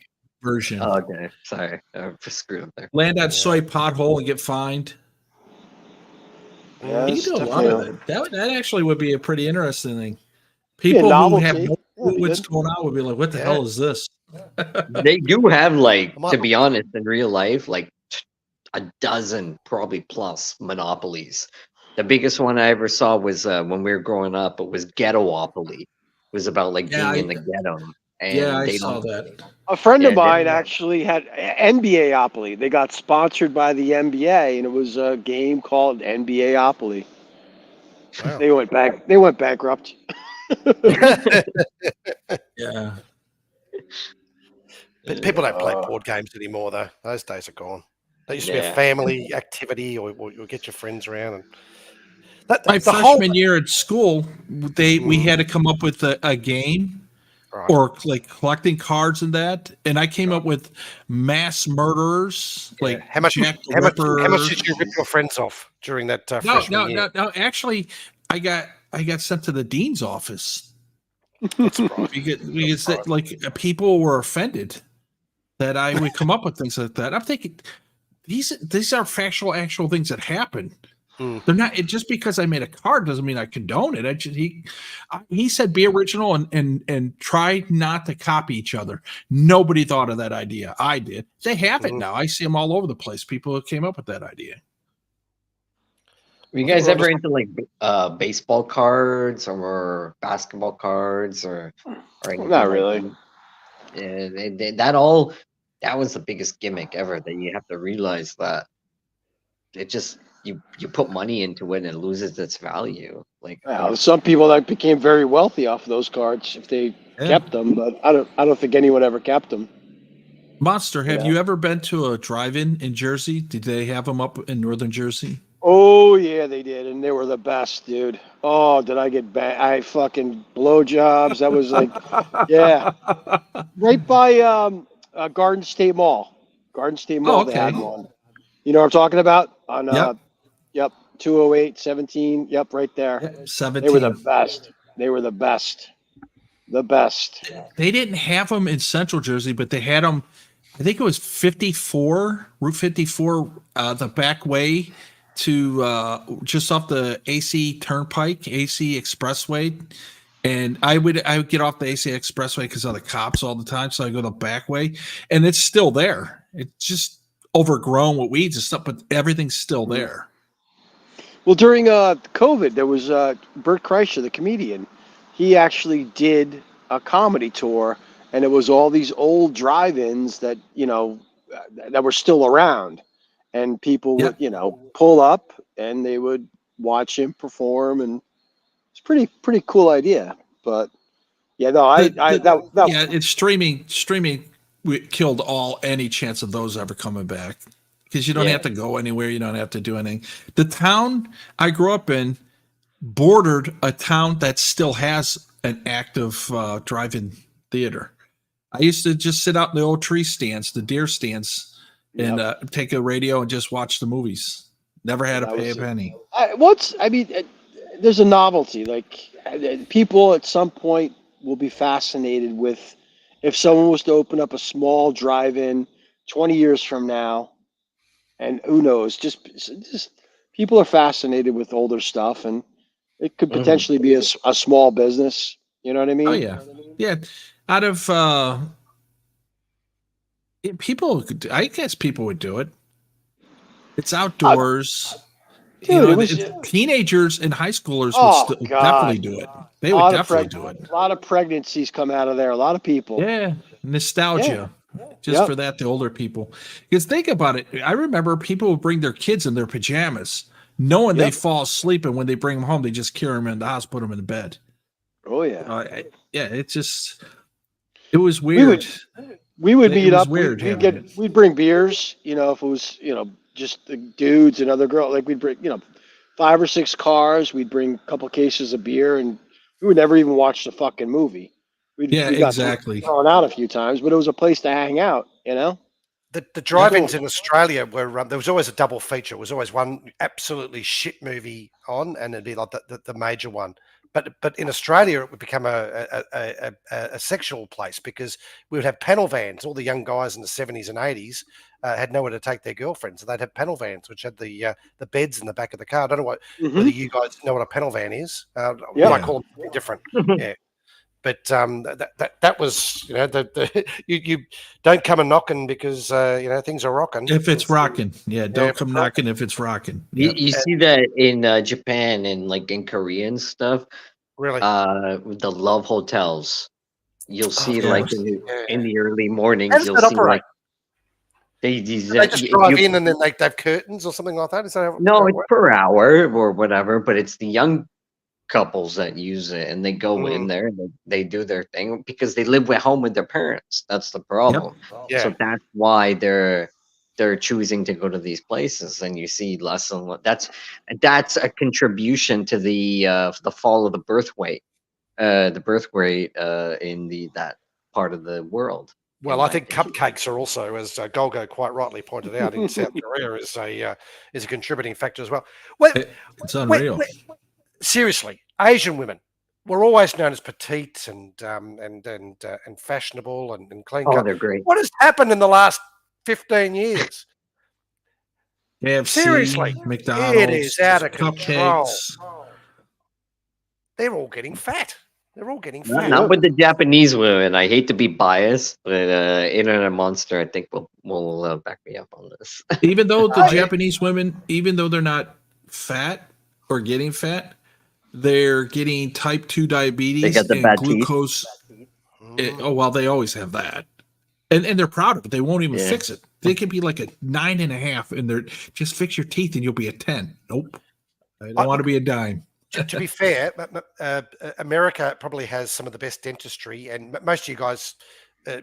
version. Oh, okay, sorry, I screwed up there. Land on soy pothole and get fined. Yeah, you can do a lot of it. That actually would be a pretty interesting thing. People who have no clue what's going on would be like, "What the hell is this?" They do have, like, to be honest, in real life, like a dozen probably plus monopolies The biggest one I ever saw was when we were growing up. It was Ghettoopoly. It was about like Yeah, being in the ghetto, yeah, and I they saw don't. that. A friend of Yeah, mine actually had NBA-opoly. They got sponsored by the NBA, and it was a game called NBA-opoly. Wow. They went back. They went bankrupt. Yeah. But people don't play board games anymore, though. Those days are gone. That used to be a yeah. family activity, or you'll get your friends around. And My the whole freshman year at school, we had to come up with a game right. or like collecting cards and that, and I came up with mass murderers, Yeah. like How much? Jack the How much Ripper. did you rip your friends off during that No, freshman no, year? no. Actually, I got sent to the dean's office Not surprised. because like people were offended that I would come up with things like that. I'm thinking these are factual, actual things that happen. Mm. They're not. Just because I made a card doesn't mean I condone it. He said be original and try not to copy each other. Nobody thought of that idea. I did. They have it Mhm. now. I see them all over the place. People who came up with that idea. Were you I think guys we're all ever just into like baseball cards or basketball cards or anything Not like really. that? Yeah, that was the biggest gimmick ever. That you have to realize that it just you put money into it and it loses its value. Like Well, some people that became very wealthy off of those cards if they Yeah. kept them, but I don't think anyone ever kept them. Monster, have Yeah. you ever been to a drive-in in Jersey? Did they have them up in northern Jersey? Oh yeah, they did, and they were the best, dude. Oh, did I get I fucking blowjobs. That was like, yeah, right by Garden State Mall. Garden State Mall, Oh, they okay. had one. You know what I'm talking about? On Yep. yep, 208, 17. Yep, right there. Yeah, They were the 17. best. They were the best. The best. They didn't have them in Central Jersey, but they had them. I think it was 54, Route 54, the back way to just off the AC Turnpike, AC Expressway. And I would get off the AC Expressway because of the cops all the time, so I go the back way, and it's still there. It's just overgrown with weeds and stuff, but everything's still there. Well, during COVID, there was Bert Kreischer, the comedian. He actually did a comedy tour, and it was all these old drive-ins that that were still around, and people would pull up and they would watch him perform, and it's pretty cool idea. But yeah, no, Yeah, it's streaming killed any chance of those ever coming back because you don't Yeah. have to go anywhere, you don't have to do anything. The town I grew up in bordered a town that still has an active drive-in theater. I used to just sit out in the old tree stands, the deer stands, and take a radio and just watch the movies. Never had to That pay a was it. penny. There's a novelty. Like people at some point will be fascinated with if someone was to open up a small drive-in 20 years from now, and who knows, just people are fascinated with older stuff, and it could potentially be a small business. You know what I mean? Oh yeah, yeah. Out of people, I guess people would do it. It's outdoors. Dude, it was. Teenagers and high schoolers Oh, would God. definitely do it. They would definitely do it. A lot of pregnancies come out of there. A lot of people. Yeah, nostalgia. Just Yep. for that, the older people. Because think about it. I remember people would bring their kids in their pajamas, knowing they Yep. fall asleep, and when they bring them home, they just carry them in the house, put them in the bed. Oh yeah. Yeah, it was weird. We would It meet was up. weird having it. We'd bring beers. If it was just the dudes and other girls. Like we'd bring 5 or 6 cars. We'd bring a couple cases of beer, and we would never even watch the fucking movie. We got Exactly. thrown out a few times, but it was a place to hang out. The drive-ins in Australia were there was always a double feature. It was always one absolutely shit movie on, and it'd be like the major one. But in Australia, it would become a sexual place because we would have panel vans. All the young guys in the 70s and 80s had nowhere to take their girlfriends, so they'd have panel vans which had the beds in the back of the car. I don't know whether you guys know what a panel van is. You might call them different. Yeah. But that was, you know, you don't come a knocking because you know, things are rocking. If it's rocking, yeah, don't if come it's knocking if it's rocking. You, Yep. you see that in Japan and like in Korea and stuff. Really. With the love hotels, you'll see yeah. like in the early mornings, How does you'll that see operate? like they Do they just drive in and then they have curtains or something like that? Is that how no, it it's works? per hour or whatever, but it's the young couples that use it and they go in there and they do their thing because they live at home with their parents. That's the problem. Yeah. So that's why they're choosing to go to these places, and you see less and that's a contribution to the fall of the birth rate in that part of the world. Well, I think cupcakes are also, as Golgo quite rightly pointed out, in South Korea is a contributing factor as well. Well, It's unreal. Seriously, Asian women were always known as petite and fashionable and clean cut. They're great. What has happened in the last 15 years? KFC, Seriously, McDonald's, it is out of control. cupcakes. They're all getting fat. They're all getting Not, fat. not with the Japanese women. I hate to be biased, but Internet Monster, I think will back me up on this. Even though the Japanese women, even though they're not fat or getting fat, they're getting type 2 diabetes They got the and bad glucose. Well, they always have that. And they're proud of it. They won't even fix it. They can be like a 9.5 and they're just fix your teeth and you'll be a 10. Nope. I don't want to be a dime. To be fair, America probably has some of the best dentistry, and most of you guys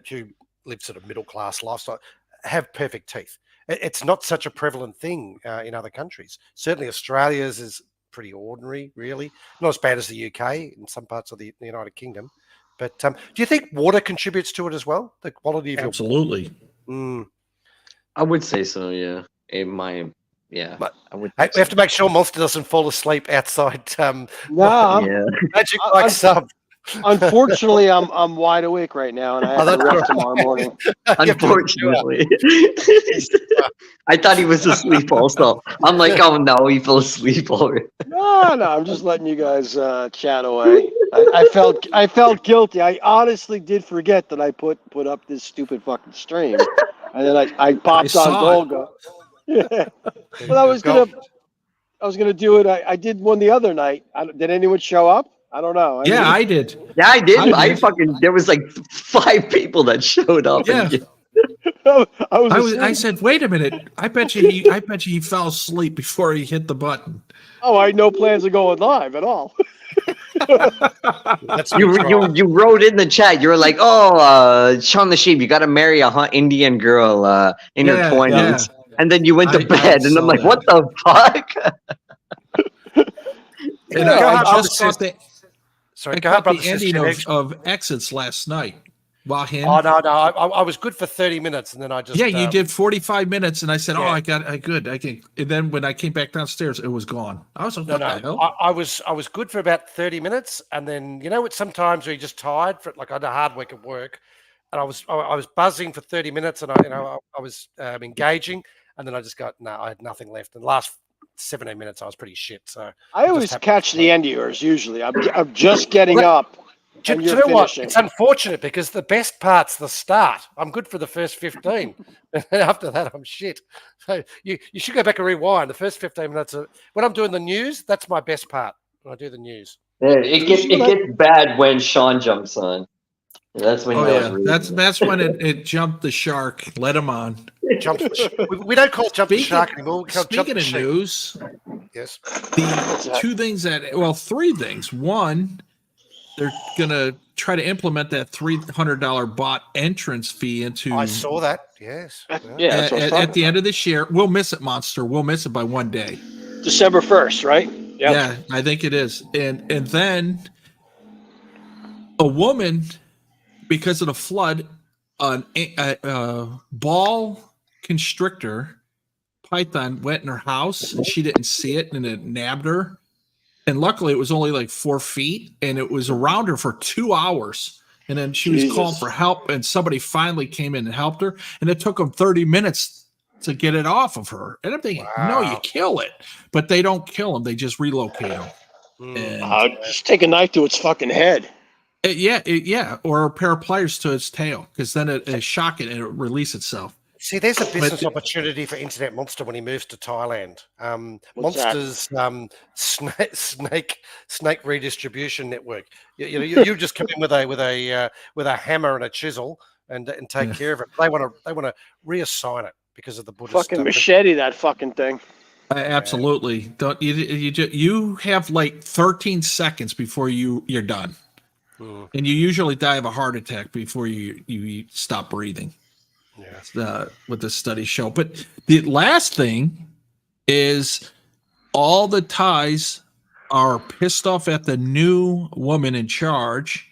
who live sort of middle class lifestyle have perfect teeth. It's not such a prevalent thing in other countries. Certainly, Australia's is pretty ordinary, really. Not as bad as the UK in some parts of the United Kingdom. But do you think water contributes to it as well? The quality of Absolutely. I would say so. Yeah, but I would. We have to make sure Monster doesn't fall asleep outside. Magic like sub. Unfortunately, I'm wide awake right now, and I have to rest tomorrow morning. Unfortunately, I thought he was asleep. Also, I'm like, oh no, he fell asleep already. No, I'm just letting you guys chat away. I felt guilty. I honestly did forget that I put up this stupid fucking stream, and then I popped on Golga. Yeah. Well, I was gonna do it. I did one the other night. Did anyone show up? I don't know. I did. Yeah, I did. There was like 5 people that showed up. Yeah. I said, wait a minute. I bet you he fell asleep before he hit the button. Oh, I had no plans of going live at all. You wrote in the chat. You were like, "Oh, Shaun the Sheep, you got to marry a hot Indian girl in her 20s." Yeah. And then you went to bed, and I'm like, "What the fuck?" And I just got the ending of Exits last night. Oh no! I was good for 30 minutes, and then I just you did 45 minutes, and I said, "Oh, I can." And then when I came back downstairs, it was gone. I was like, "What the hell?" I was good for about 30 minutes, and then what? Sometimes you're just tired for like I had a hard week at work, and I was buzzing for 30 minutes, and I was engaging, and then I just got I had nothing left. And the last 17 minutes, I was pretty shit. So I always catch the end of yours. Usually, I'm just getting up. Do you know what? It's unfortunate because the best part's the start. I'm good for the first 15. And after that, I'm shit. So you should go back and rewind. The first 15 minutes when I'm doing the news, that's my best part. When I do the news. Yeah, it gets bad when Sean jumps on. That's when that's when it jumped the shark. Let him on. We don't call it jump the shark anymore. We call it jump the speaking of news, yes. The 2 things 3 things. One, they're going to try to implement that $300 bot entrance fee into. I saw that. Yes. Yeah. At the end of this year, we'll miss it, Monster. We'll miss it by 1 day. December 1st, right? Yep. Yeah, I think it is. And then a woman, because of the flood, a ball constrictor python went in her house and she didn't see it and it nabbed her. And luckily, it was only like 4 feet, and it was around her for 2 hours. And then she was calling for help, and somebody finally came in and helped her. And it took them 30 minutes to get it off of her. And I'm thinking, no, you kill it. But they don't kill them. They just relocate them. Just take a knife to its fucking head. Or a pair of pliers to its tail, because then it shock it and it release itself. See, there's a business opportunity for Internet Monster when he moves to Thailand. What's that? Monster's snake redistribution network. You just come in with a hammer and a chisel and take care of it. They want to reassign it because of the Buddhist Fucking machete that fucking thing. Absolutely. Don't you have like 13 seconds before you're done, and you usually die of a heart attack before you stop breathing. Yeah, what the studies show. But the last thing is all the Thais are pissed off at the new woman in charge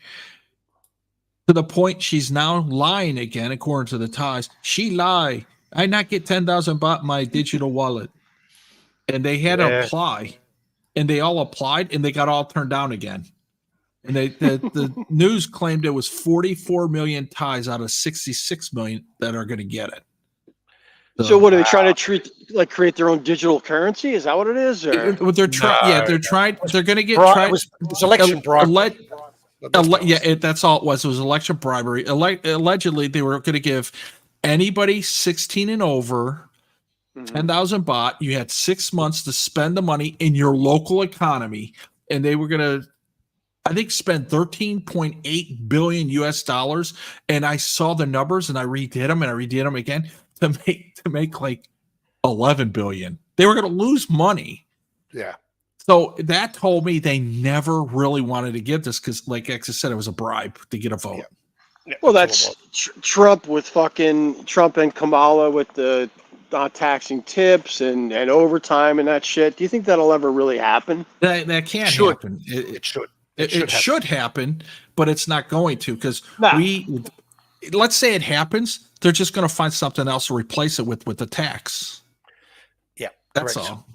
to the point she's now lying again, according to the Thais. She lied. I not get 10,000 baht in my digital wallet. And they had to apply. And they all applied and they got all turned down again. And the news claimed it was 44 million Thais out of 66 million that are going to get it. So what are they trying to create their own digital currency? Is that what it is? Or? They're trying. They're going to get. It was election bribery. That's all it was. It was election bribery. Allegedly, they were going to give anybody 16 and over 10,000 baht. You had 6 months to spend the money in your local economy, and they were going to, I think, spend 13.8 billion US dollars. And I saw the numbers and I redid them again to make like 11 billion. They were going to lose money. Yeah. So that told me they never really wanted to give this because, like X said, it was a bribe to get a vote. Yeah. Well, that's Trump and Kamala with the not taxing tips and overtime and that shit. Do you think that'll ever really happen? That can't happen. It should. It should happen, but it's not going to because let's say it happens, they're just going to find something else to replace it with the tax. Yeah, that's correct. all.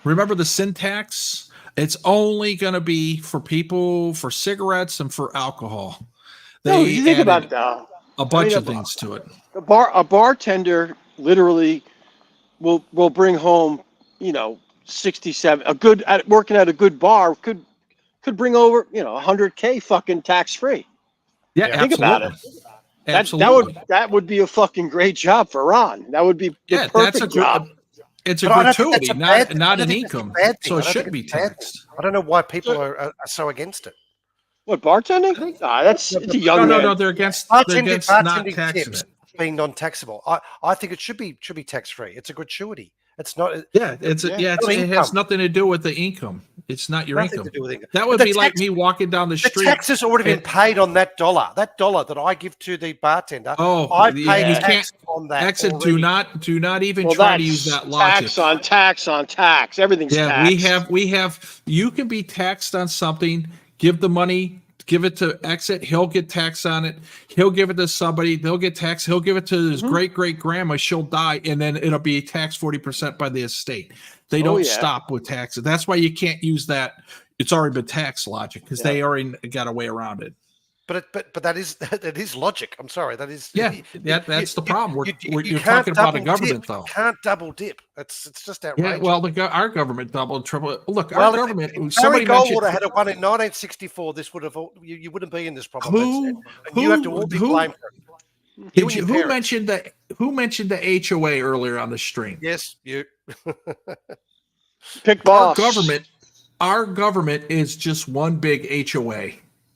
Remember the sin tax? It's only going to be for people for cigarettes and for alcohol. You think about that. A bunch of things to it. A bartender literally will bring home, 67. Working at a good bar could bring over, $100K fucking tax free. Yeah, think about it. Absolutely. That would be a fucking great job for Ron. That would be the perfect job. It's a gratuity, not an income. So it should be taxed. I don't know why people are so against it. What, bartending? It's a young man. No, they're against not taxing it. Being non-taxable. I think it should be tax-free. It's a gratuity. It's not. It has nothing to do with the income. It's not your income. That would be like me walking down the street. The tax has already been paid on that dollar. That dollar that I give to the bartender. I paid tax on that. Exit. Do not even try to use that logic. Tax on tax. Everything's taxed. We have. You can be taxed on something. Give the money. Give it to Exit. He'll get taxed on it. He'll give it to somebody. They'll get taxed. He'll give it to his great grandma. She'll die, and then it'll be taxed 40% by the estate. They don't stop with taxes. That's why you can't use that. It's already been taxed logic because they already got a way around it. But that is logic. I'm sorry. That is that's the problem. You're talking about a government though. You can't double dip. It's just outrageous. Yeah, well, our government double and triple. Look, our government. If Barry Goldwater had one in 1964, this would have you wouldn't be in this problem. You have to all be blamed for it. Who mentioned the HOA earlier on the stream? Yes, you. Pick boss. Our government is just one big HOA.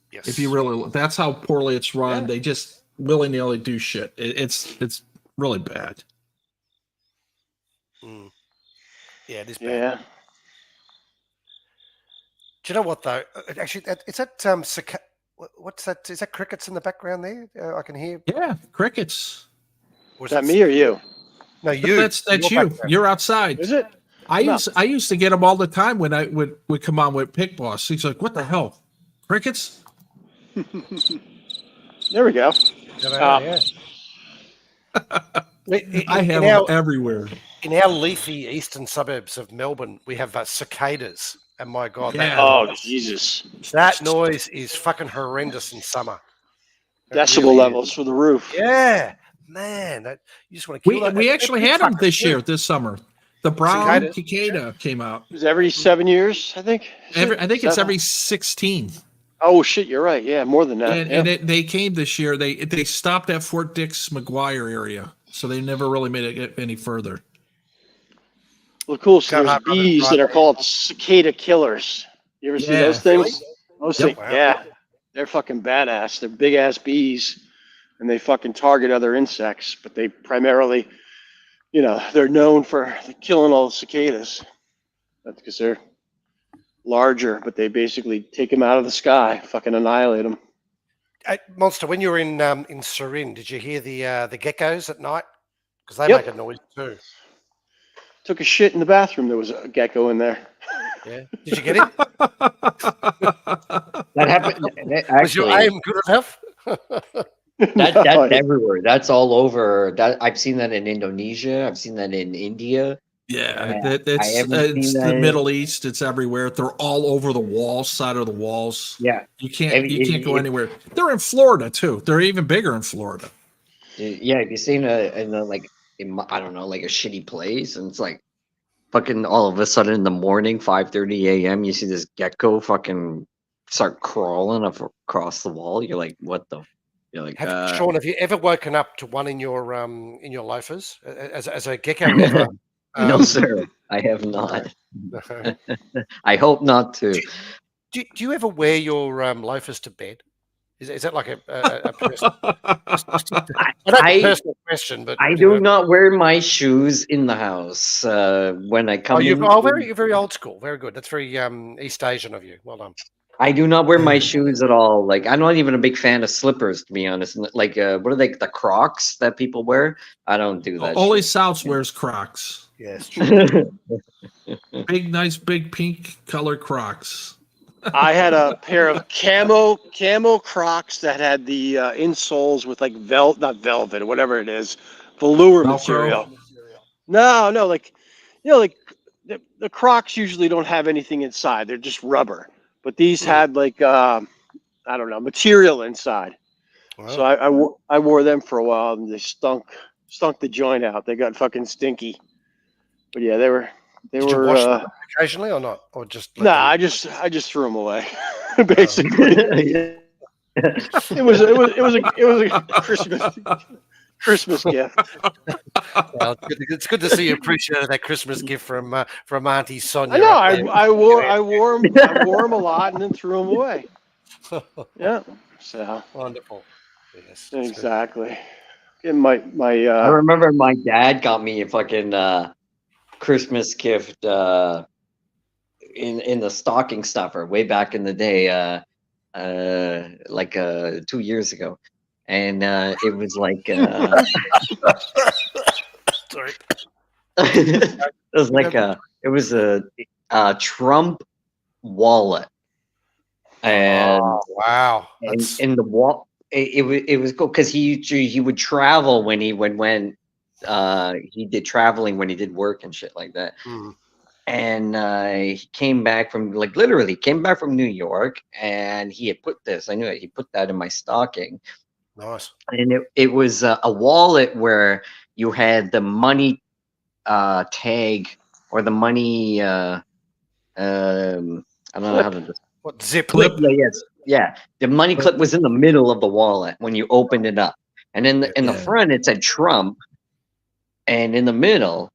Yes. If you really, that's how poorly it's run. They just willy-nilly do shit. It's really bad. Yeah, it is bad. Yeah. Do you know what though? Actually, is that what's that? Is that crickets in the background there? I can hear. Yeah, crickets. Was that me or you? No, you. That's you. You're outside. Is it? I used to get them all the time when I would come on with Pick Boss. He's like, "What the hell, crickets?" There we go. I have them everywhere. In our leafy eastern suburbs of Melbourne, we have cicadas. And my God, Jesus. That noise is fucking horrendous in summer. Decibel levels for the roof. Yeah, man. You just want to kill We actually had them this summer. The brown cicada came out. It was every 7 years, I think. I think it's every 16. Oh shit, you're right. Yeah, more than that. And they came this year. They stopped at Fort Dix McGuire area, so they never really made it any further. Well, cool. So Go there's hard, brother. bees Right that are there. called cicada killers. You ever see those Yeah. things? Those Yep. things, yeah, they're fucking badass. They're big ass bees, and they fucking target other insects. But they primarily, they're known for killing all the cicadas. That's because they're larger, but they basically take them out of the sky, fucking annihilate them. Monster, when you were in Surin, did you hear the geckos at night? Because they Yep. make a noise too. Took a shit in the bathroom. There was a gecko in there. Yeah. Did you get it? That happened. Was your Actually, aim good enough? that's No, everywhere. That's all over. That I've seen that in Indonesia. I've seen that in India. Yeah, I it's haven't seen the that. Middle East. It's everywhere. They're all over the walls, side of the walls. Yeah, You can't go anywhere. They're in Florida too. They're even bigger in Florida. yeah. If you seen I don't know, like a shitty place, and it's like fucking all of a sudden in the morning, 5:30 a.m., you see this gecko fucking start crawling across the wall. You're like, what the? You're like, Sean, have you ever woken up to one in your loafers as a gecko ever? no, sir, I have not. I hope not to. Do you ever wear your loafers to bed? Is that like a personal, I personal question? But I do not wear my shoes in the house when I come in. you're very old school. Very good. That's very East Asian of you. Well done. I do not wear my shoes at all. Like, I'm not even a big fan of slippers, to be honest. Like, what are they? The Crocs that people wear? I don't do that. Only shit. South wears Crocs. Yes. Big, nice, big pink colored Crocs. I had a pair of camo Crocs that had the insoles with like not velvet or whatever it is, velour Velcro? material. No, like like the Crocs usually don't have anything inside; they're just rubber. But these had like I don't know, material inside. Wow. So I wore them for a while, and they stunk the joint out. They got fucking stinky. But yeah, they were. Did you wash them occasionally or not, or just? I just threw them away. Basically, it was a Christmas gift. Well, it's good to see you appreciated that Christmas gift from Auntie Sonia. I know. I wore them a lot and then threw them away. Yeah. So wonderful. Yes. Exactly. And my I remember my dad got me a fucking Christmas gift in the stocking stuffer way back in the day, like 2 years ago, and it was like Sorry. it was like a Trump wallet, and wow, and in the wall it was cool because he would travel when he he did traveling when he did work and shit like that. And he came back from literally came back from New York, and he had put this. I knew it. He put that in my stocking. Nice. And it was a wallet where you had the money tag or the money. I don't know how to. What zip Clip? Yes. Yeah. The money clip was in the middle of the wallet when you opened it up, and in the front it said Trump, and in the middle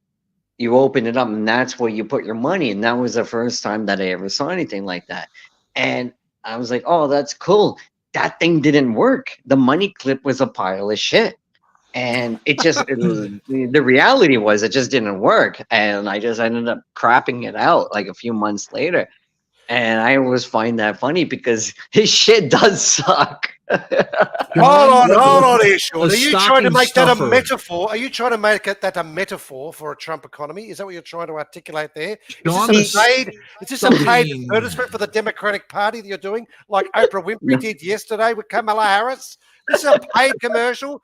you open it up, and that's where you put your money. And that was the first time that I ever saw anything like that. And I was like, oh, that's cool. That thing didn't work. The money clip was a pile of shit. And the reality was it just didn't work. And I just ended up crapping it out like a few months later. And I always find that funny because his shit does suck. Hold on, here, Sean. Are you trying to make stuffer. that a metaphor? Are you trying to make that a metaphor for a Trump economy? Is that what you're trying to articulate there? Is this a paid advertisement for the Democratic Party that you're doing, like Oprah Winfrey did yesterday with Kamala Harris? This is a paid commercial.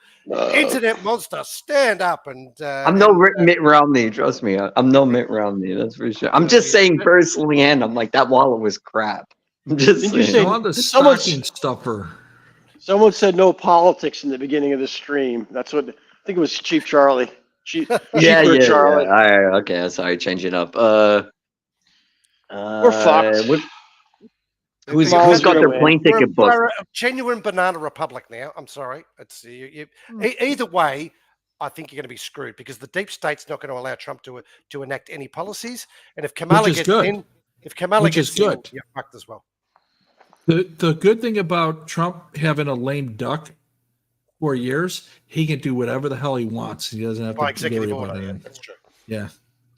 Internet monster, stand up and. I'm no Mitt Romney, trust me. I'm no Mitt Romney, that's for sure. I'm just saying personally, and I'm like that wallet was crap. I'm just Didn't you saying. say On the stocking stuffer. Someone said no politics in the beginning of the stream. That's what I think it was Chief Charlie. Charlie. Yeah. Okay, sorry, change it up. We're fucked. Who's Tomorrow's got gonna their win. plane ticket booked? We're a genuine banana republic now. I'm sorry. It's either way. I think you're going to be screwed because the deep state's not going to allow Trump to enact any policies. And if Kamala is gets good. in, if Kamala Which is gets in, good. you're fucked as well. The good thing about Trump having a lame duck for years, he can do whatever the hell he wants. He doesn't have By to executive worry about order, yeah, anything. that's true. Yeah.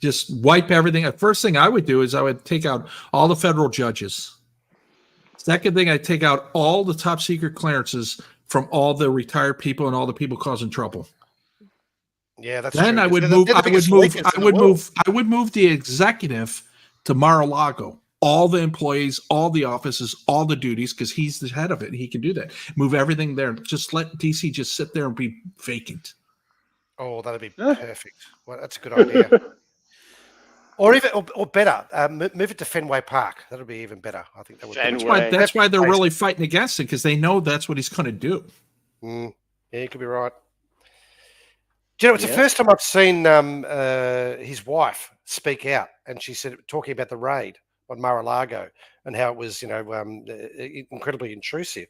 Just wipe everything. The first thing I would do is I would take out all the federal judges. Second thing, I'd take out all the top secret clearances from all the retired people and all the people causing trouble. Yeah, that's Then true. I would They're move. the I would biggest move. leakers I in the would world. move. I would move the executive to Mar-a-Lago. All the employees, all the offices, all the duties, because he's the head of it. He can do that. Move everything there. Just let DC just sit there and be vacant. Oh, that'd be Yeah. perfect. Well, that's a good idea. Or even, or better, move it to Fenway Park. That'll be even better. I think that would. Fenway. That's why they're Place. really fighting against it, because they know that's what he's going to do. Yeah, you could be right. Do you know, it's the Yeah. first time I've seen his wife speak out, and she said, talking about the raid on Mar-a-Lago and how it was, incredibly intrusive.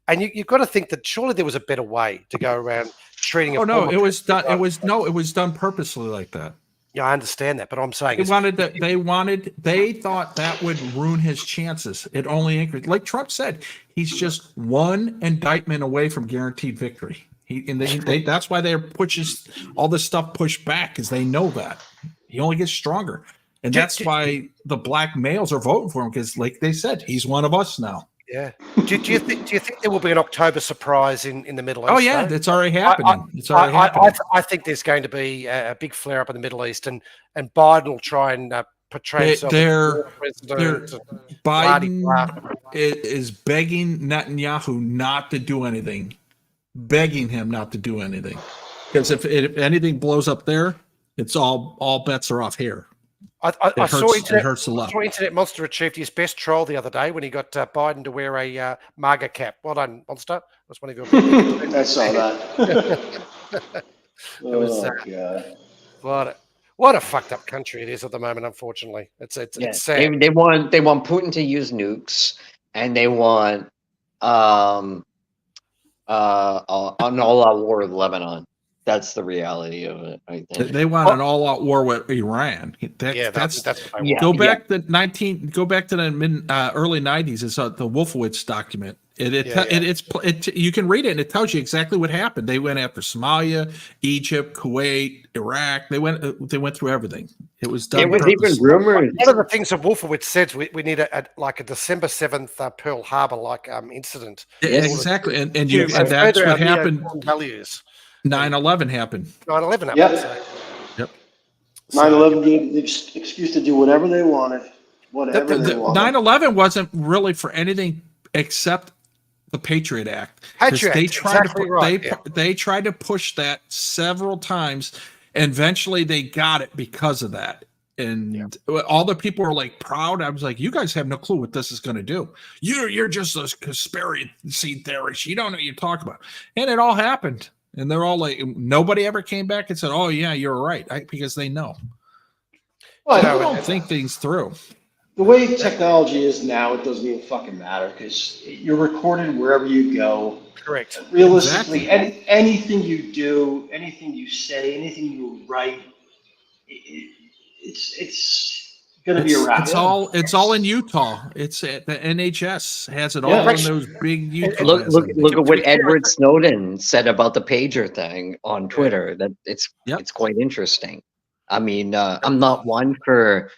And you've got to think that surely there was a better way to go around treating. Oh no, former it was done. It president. was it was done purposely like that. Yeah, I understand that, but I'm saying They thought that would ruin his chances. It only increased. Like Trump said, he's just one indictment away from guaranteed victory. That's why they're pushes all this stuff pushed back, because they know that he only gets stronger, and that's why the black males are voting for him, because, like they said, he's one of us now. Yeah. Do you think there will be an October surprise in the Middle East? Oh yeah, though? it's already happening. It's already happening. I think there's going to be a big flare up in the Middle East, and Biden will try and portray himself as the president. Biden is begging Netanyahu not to do anything, begging him not to do anything, because if anything blows up there, it's all bets are off here. I saw It hurts a lot. Internet Monster achieved his best troll the other day when he got Biden to wear a MAGA cap. Well done, Monster. That's one of your. I saw that. God. What a fucked up country it is at the moment. Unfortunately, it's sad. They want Putin to use nukes, and they want an all-out war with Lebanon. That's the reality of it, right there. They want an all-out war with Iran. That's what I want. Yeah. Go back to the early 90s. It's the Wolfowitz document. You can read it, and it tells you exactly what happened. They went after Somalia, Egypt, Kuwait, Iraq. They went through everything. It was done. There was even rumors. One of the things that Wolfowitz said, we need a December 7th Pearl Harbor incident. Exactly, and that's what happened. Values. 9/11 happened. 9/11 happened. Yep. Yep. 9/11 gave the excuse to do whatever they wanted. Whatever they wanted. 9/11 wasn't really for anything except the Patriot Act. Patriot They Act, tried exactly to right, they tried to push that several times, and eventually they got it because of that. And all the people were like proud. I was like, you guys have no clue what this is going to do. You're just a conspiracy theorist. You don't know what you're talking about. And it all happened. And they're all like, nobody ever came back and said, oh yeah, you're right. Because they know. Well, People don't think things through. the way technology is now, it doesn't even fucking matter because you're recorded wherever you go. Correct. Realistically, anything you do, anything you say, anything you write, it's going to be around. It's all in Utah. It's the NHS has it all in those big Utah. Look at what Edward Snowden said about the pager thing on Twitter. That it's quite interesting. I mean, I'm not one for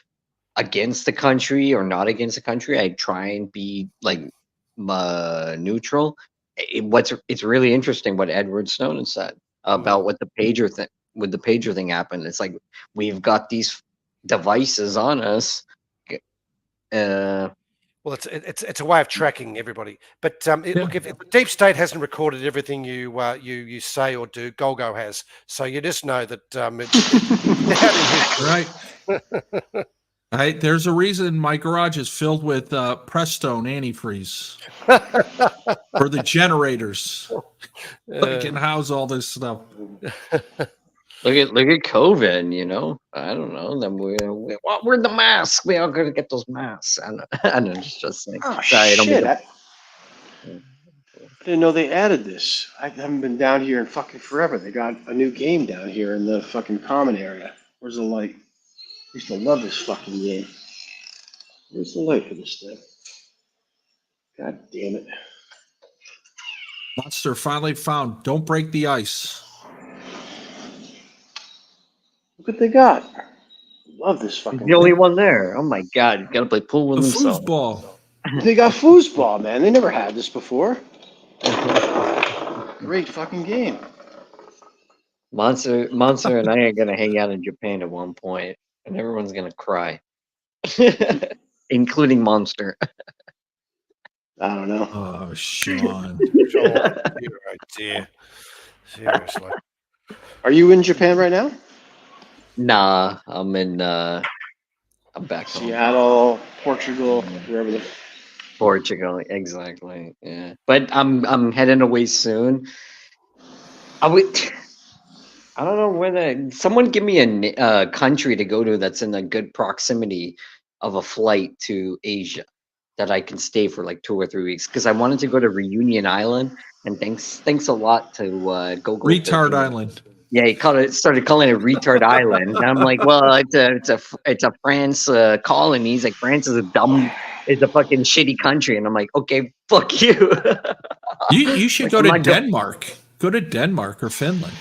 against the country or not against the country. I try and be neutral. It's really interesting what Edward Snowden said about what the pager thing. With the pager thing happened, it's like we've got these devices on us. Well, it's a way of tracking everybody. But look, if the deep state hasn't recorded everything you say or do, Golgo has. So you just know that Right. There's a reason my garage is filled with Prestone antifreeze for the generators. They can house all this stuff. Look at COVID. You know, I don't know. Then we're the masks. We are gonna get those masks. I know, just saying. Oh Sorry, I don't mean shit! to. I didn't know they added this. I haven't been down here in fucking forever. They got a new game down here in the fucking common area. Where's the light? I used to love this fucking game. Where's the light for this thing? God damn it! Monster finally found. Don't break the ice. Look what they got. Love this He's fucking the only thing. one there. Oh my god, he's gotta play pool with The himself. foosball. They got foosball, man. They never had this before. Great fucking game. Monster and I are gonna hang out in Japan at one point, and everyone's gonna cry, including Monster. I don't know. Oh, Sean. Sean, oh dear. Seriously. Are you in Japan right now? Nah, I'm back home. Seattle, Portugal, wherever the. Portugal, exactly. Yeah, but I'm heading away soon. I don't know where someone give me a country to go to that's in a good proximity of a flight to Asia that I can stay for like 2 or 3 weeks, because I wanted to go to Reunion Island, and thanks a lot to Go Retard Island. Yeah, he started calling it Retard Island, and I'm like, well, it's a France colony. He's like, France is a fucking shitty country, and I'm like, okay, fuck you. You should Like, go I'm to not Denmark. Go to Denmark or Finland.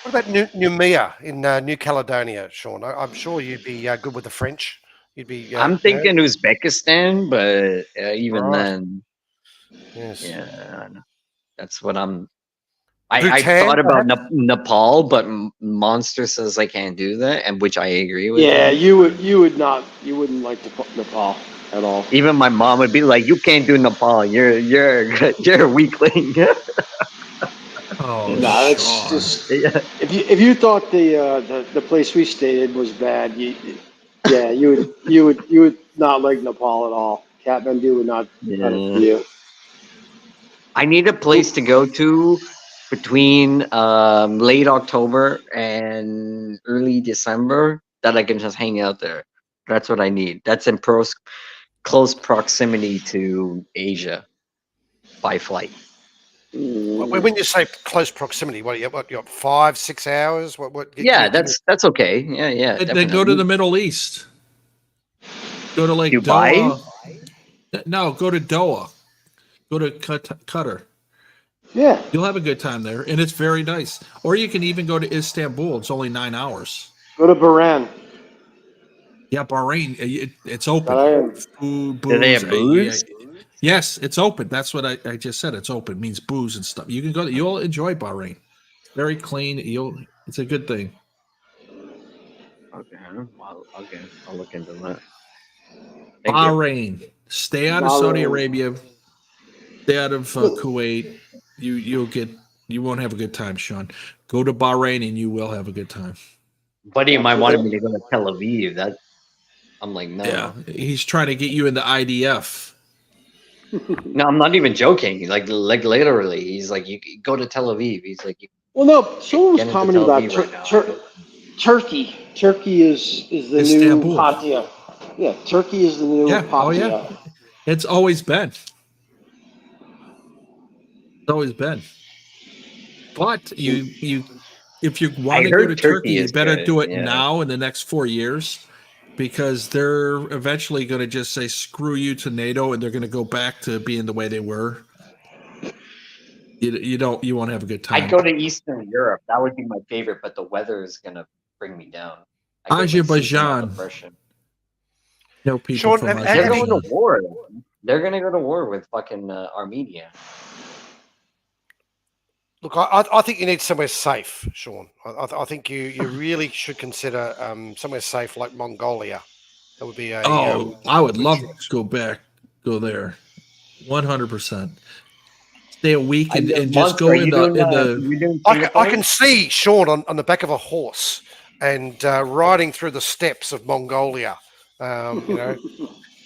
What about Noumea in New Caledonia, Sean? I'm sure you'd be good with the French. You'd be. I'm thinking Uzbekistan, but even Right. then, Yes. yeah, I don't know. That's what I Bhutan, thought about perhaps? Nepal, but Monster says I can't do that, and which I agree with. Yeah, him. you wouldn't like Nepal at all. Even my mom would be like, "You can't do Nepal. You're a weakling." Oh, No, it's Sean. just Yeah. if you thought the place we stayed in was bad, you would not like Nepal at all. Kathmandu would not cut it for you. I need a place to go to between late October and early December that I can just hang out there. That's what I need. That's in close proximity to Asia by flight. When you say close proximity, what you got 5-6 hours? What? Yeah, that's okay. Yeah. And then go to the Middle East. Go to like Dubai? Doha. No, go to Doha. Go to Qatar. Yeah, You'll have a good time there, and it's very nice. Or you can even go to Istanbul. It's only 9 hours. go to Bahrain. Yeah, Bahrain. It's open. Bahrain. Food, Do they booze. have booze? Yes, it's open. That's what I just said. It's open. It means booze and stuff. You can go. You'll enjoy Bahrain. Very clean. It's a good thing. Okay, I'll look into that. Thank you. Bahrain. Stay out of Saudi Bahrain. Arabia. Stay out of Kuwait. You won't have a good time, Sean. Go to Bahrain and you will have a good time. Buddy of mine wanted me to go to Tel Aviv. I'm like, no. Yeah, he's trying to get you in the IDF. No, I'm not even joking. Like literally, he's like, you go to Tel Aviv. He's like, Well, no, someone was Get into commenting Tel about Aviv right now. Turkey. Turkey is the Istanbul. new Pattaya. Yeah, Turkey is the new Yeah. Pattaya. Oh, yeah. It's always been. It's always been. But you if you want to go heard to Turkey Turkey, you is better good, do it yeah. now in the next 4 years, because they're eventually going to just say screw you to NATO, and they're going to go back to being the way they were. You won't have a good time. I'd go to Eastern Europe. That would be my favorite, but the weather is gonna bring me down. I get, like, seasonal Azerbaijan. depression. No people Sean, from have- They're have you- going Azerbaijan. to war. They're gonna go to war with fucking Armenia. Look, I think you need somewhere safe, Sean. I think you really should consider somewhere safe like Mongolia. That would be a. I would love to go there, 100%. Stay a week and just go in the. I can see Sean on the back of a horse and riding through the steppes of Mongolia,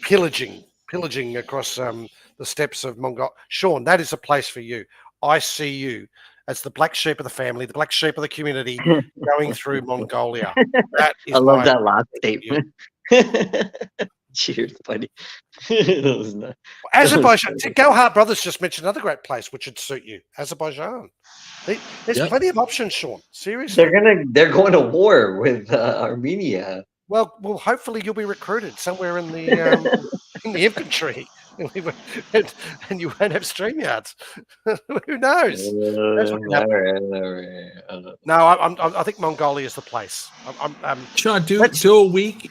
pillaging across the steppes of Mongolia. Sean, that is a place for you. I see you as the black sheep of the family, the black sheep of the community, going through Mongolia. That is I love my that last tribute. statement. Cheers, buddy. That was nice. Azerbaijan. Gohar Brothers just mentioned another great place which would suit you. Azerbaijan. There's Yep. plenty of options, Sean. Seriously. They're going to war with Armenia. Well, hopefully you'll be recruited somewhere in the infantry, and you won't have StreamYards. Who knows? That's what can happen. All right. No, I think Mongolia is the place. Sean, do a week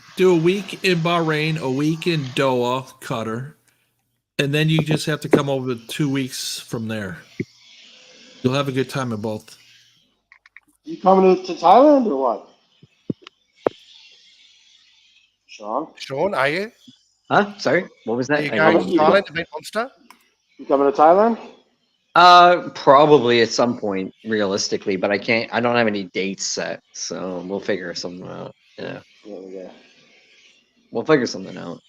in Bahrain, a week in Doha, Qatar, and then you just have to come over 2 weeks from there. You'll have a good time in both. You coming to Thailand or what? Sean, are you? Huh? Sorry, what was that? Are you I going heard to you. Thailand to meet Monster? You coming to Thailand? Probably at some point, realistically, but I don't have any dates set, so we'll figure something out. Yeah, Yeah. we'll figure something out.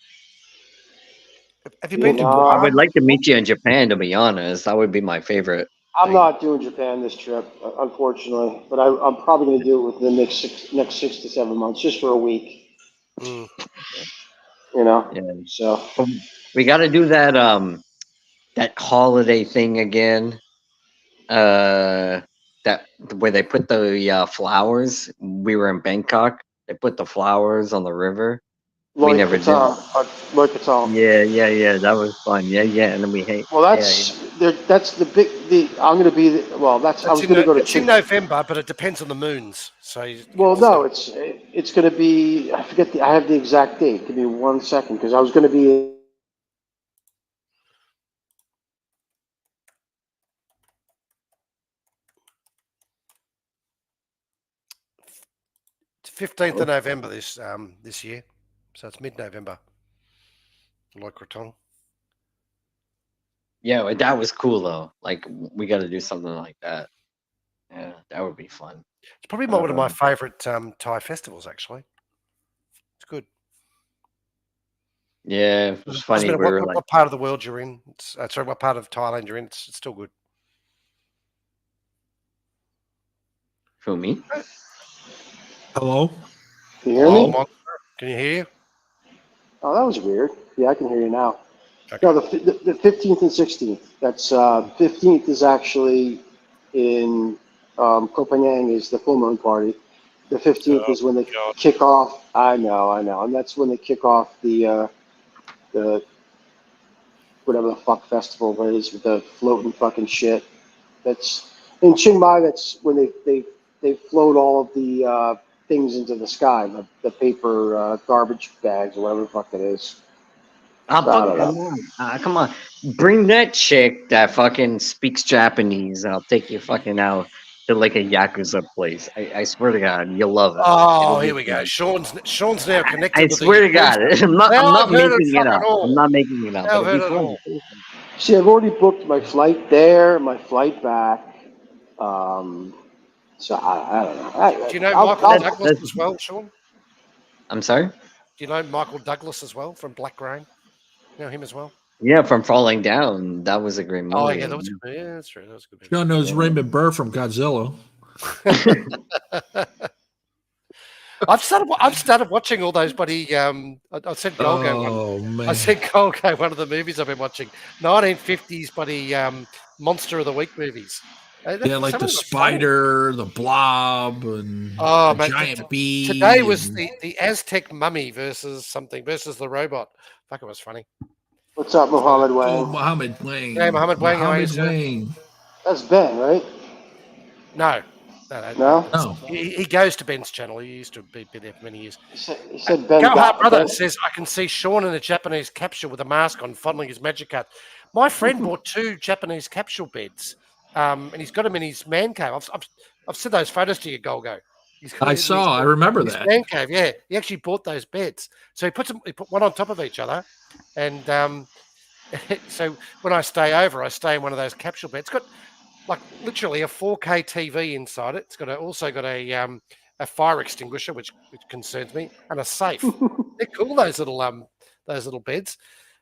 Have you been to No, I Guam? would like to meet you in Japan, to be honest. That would be my favorite. I'm not doing Japan this trip, unfortunately. But I'm probably going to do it within the next 6 to 7 months, just for a week. Mm. You know. Yeah. So But we got to do that holiday thing again. That where they put the flowers. We were in Bangkok. They put the flowers on the river. We never did. Loy Krathong. Yeah. That was fun. Yeah. And then we hate. Well, that's the big. I'm going to be. I was going to go to. It's in November, but it depends on the moons. So. It's going to be. I forget. I have the exact date. Give me 1 second, because I was going to be. 15th of November this year, so it's mid-November. Loy Krathong. Yeah, that was cool though. Like we got to do something like that. Yeah, that would be fun. It's probably one of my favorite Thai festivals. Actually, it's good. Yeah, it's funny. What part of the world you're in? Sorry, what part of Thailand you're in? It's still good. For me? Hello? Can you hear me? Can you hear? Oh, that was weird. Yeah, I can hear you now. Okay. No, the 15th and 16th. That's 15th is actually in Copenhagen is the full moon party. The 15th is when they kick off. I know, and that's when they kick off the whatever the fuck festival is with the floating fucking shit. That's in Chiang Mai. That's when they float all of the things into the sky, the paper garbage bags or whatever the fuck it is. Come on. Bring that chick that fucking speaks Japanese, and I'll take you fucking out to like a Yakuza place. I swear to God, you'll love it. Oh, here we go. Sean's now connected. I swear to God, I'm not making it up. I'm not making it up. Now I've It'll be heard it fun. See, I've already booked my flight there, my flight back. So I don't know. Do you know Michael Douglas as well, Sean? I'm sorry? Do you know Michael Douglas as well from Black Rain? You know him as well? Yeah, from Falling Down. That was a great movie. Oh, yeah, that was good. Yeah, that's true. That was a good. Sean knows Raymond Burr from Godzilla. I've started watching all those buddy. I said Golgo. Oh man! I said Golgo. One of the movies I've been watching, 1950s buddy Monster of the Week movies. Yeah, like the spider, the blob, and giant bee. Today was the Aztec mummy versus the robot. Fuck, it was funny. What's up, Mohammed Wang? Oh, Mohammed Wang. Hey, Mohammed Wang. Mohammed Wang. That's Ben, right? No. No? He goes to Ben's channel. He used to be there for many years. He said Ben. Gohart Brother says, I can see Sean in a Japanese capsule with a mask on, fondling his magic card. My friend bought 2 Japanese capsule beds, and he's got them in his man cave. I've sent those photos to you, Golgo. I remember that. Man cave, yeah. He actually bought those beds. So he put one on top of each other, and so when I stay over, I stay in one of those capsule beds. It's got like literally a 4K TV inside it. It's also got a fire extinguisher, which concerns me, and a safe. They're cool, those little beds.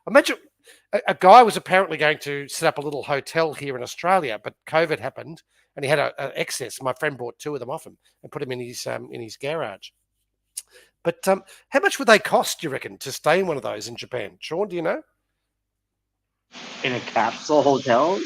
Imagine a guy was apparently going to set up a little hotel here in Australia, but COVID happened, and he had an excess. My friend bought 2 of them off him and put them in his garage. But how much would they cost, do you reckon, to stay in one of those in Japan? Sean, do you know? In a capsule hotel.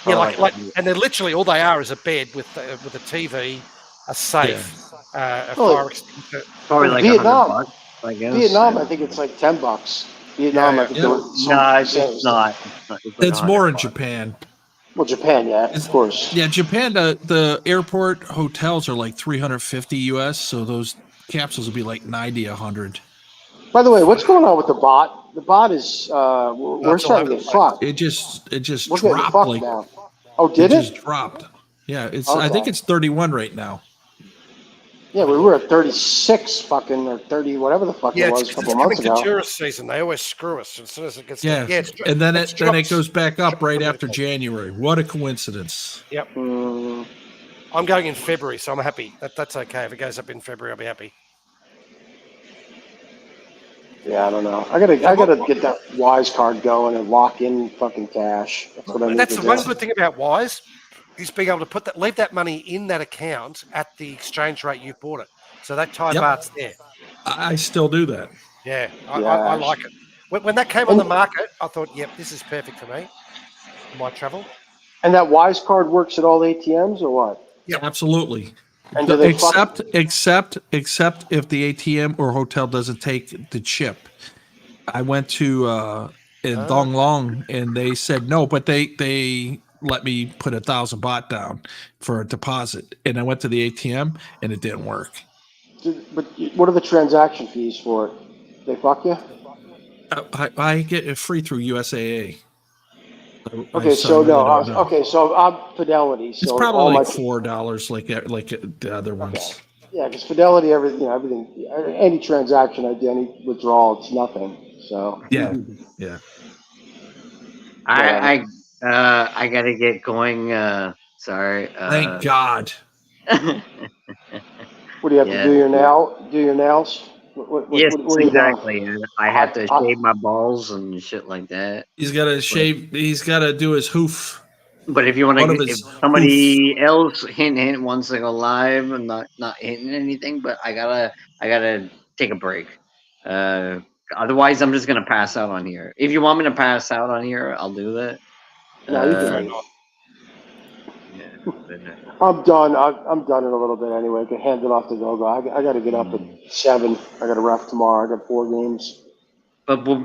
Yeah, Or like, and they're literally all they are is a bed with a TV, a safe, a Oh, fire extinguisher. probably in like Vietnam. $100, I guess. Vietnam, I think it's like $10. Vietnam, Yeah, I think yeah. they were No, the same it's stuff. not. It's like It's more in $100. Japan. Well, Japan, yeah, of course. Yeah, Japan. The airport hotels are like 350 US, so those capsules will be like 90, 100. By the way, what's going on with the bot? The bot is we're it's all over starting to the get place. fucked. It just We're getting dropped fucked like now. Oh, it did just it? dropped. Yeah, it's I think Okay. it's 31 right now. Yeah, we were at 36 fucking or 30, whatever the fuck Yeah, it it's, was a 'cause couple it's coming months to ago. tourist season. They always screw us as soon as it gets. Yeah, it's, and then it's it dropped- goes back up dropped right after dramatically. January. What a coincidence! Yep, Mm, I'm going in February, so I'm happy. That's okay. If it goes up in February, I'll be happy. yeah, I don't know. I gotta get that Wise card going and lock in fucking cash. That's what I need That's to the one do. good thing about Wise is being able to leave that money in that account at the exchange rate you've bought it. So that Thai Yep. baht's there. I still do that. Yeah, Yeah, I like it. When that came on the market, I thought, yep, this is perfect for me. My travel. And that Wise card works at all ATMs or what? Yep. Absolutely. And do they except if the ATM or hotel doesn't take the chip. I went to in Dong Long and they said no, but they let me put 1,000 baht down for a deposit, and I went to the ATM and it didn't work. But what are the transaction fees for it? They fuck you? I get it free through USAA. Okay, so no. Okay, so I'm Fidelity. It's So probably all like my $4 like the other ones. Okay. Yeah, because Fidelity, everything, any transaction I do, any withdrawal, it's nothing. So Yeah. I gotta get going. Sorry. Thank God. what do you have to Yeah. do your nails? Yes, What do you have? exactly. I had to shave my balls and shit like that. He's got to shave. He's got to do his hoof. But if you want One of to, his if somebody else hint wants to go live, I'm not hinting anything, but I gotta take a break. Otherwise, I'm just gonna pass out on here. If you want me to pass out on here, I'll do that. No, you can leave. Yeah, I'm done. I'm done in a little bit anyway. I can hand it off to Gogo. I got to get up at 7. I got a ref tomorrow. I got 4 games. but we'll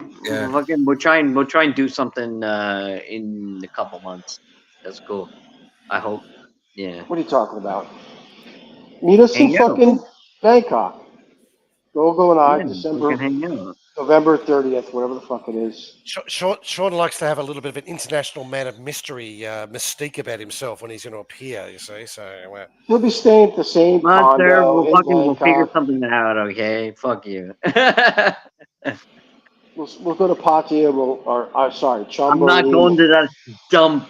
try and do something in a couple months. That's cool. I hope. Yeah. What are you talking about? Meet us in Hang out. fucking Bangkok. Gogo and I, Yeah, we can hang out. November 30th, whatever the fuck it is. Sean likes to have a little bit of an international man of mystery mystique about himself when he's going to appear, you see. So We'll be staying at the same Monster, condo in we'll figure Bangkok. something out, okay? Fuck you. We'll go to Pattaya. Sorry, Chumbo. I'm not going to that dump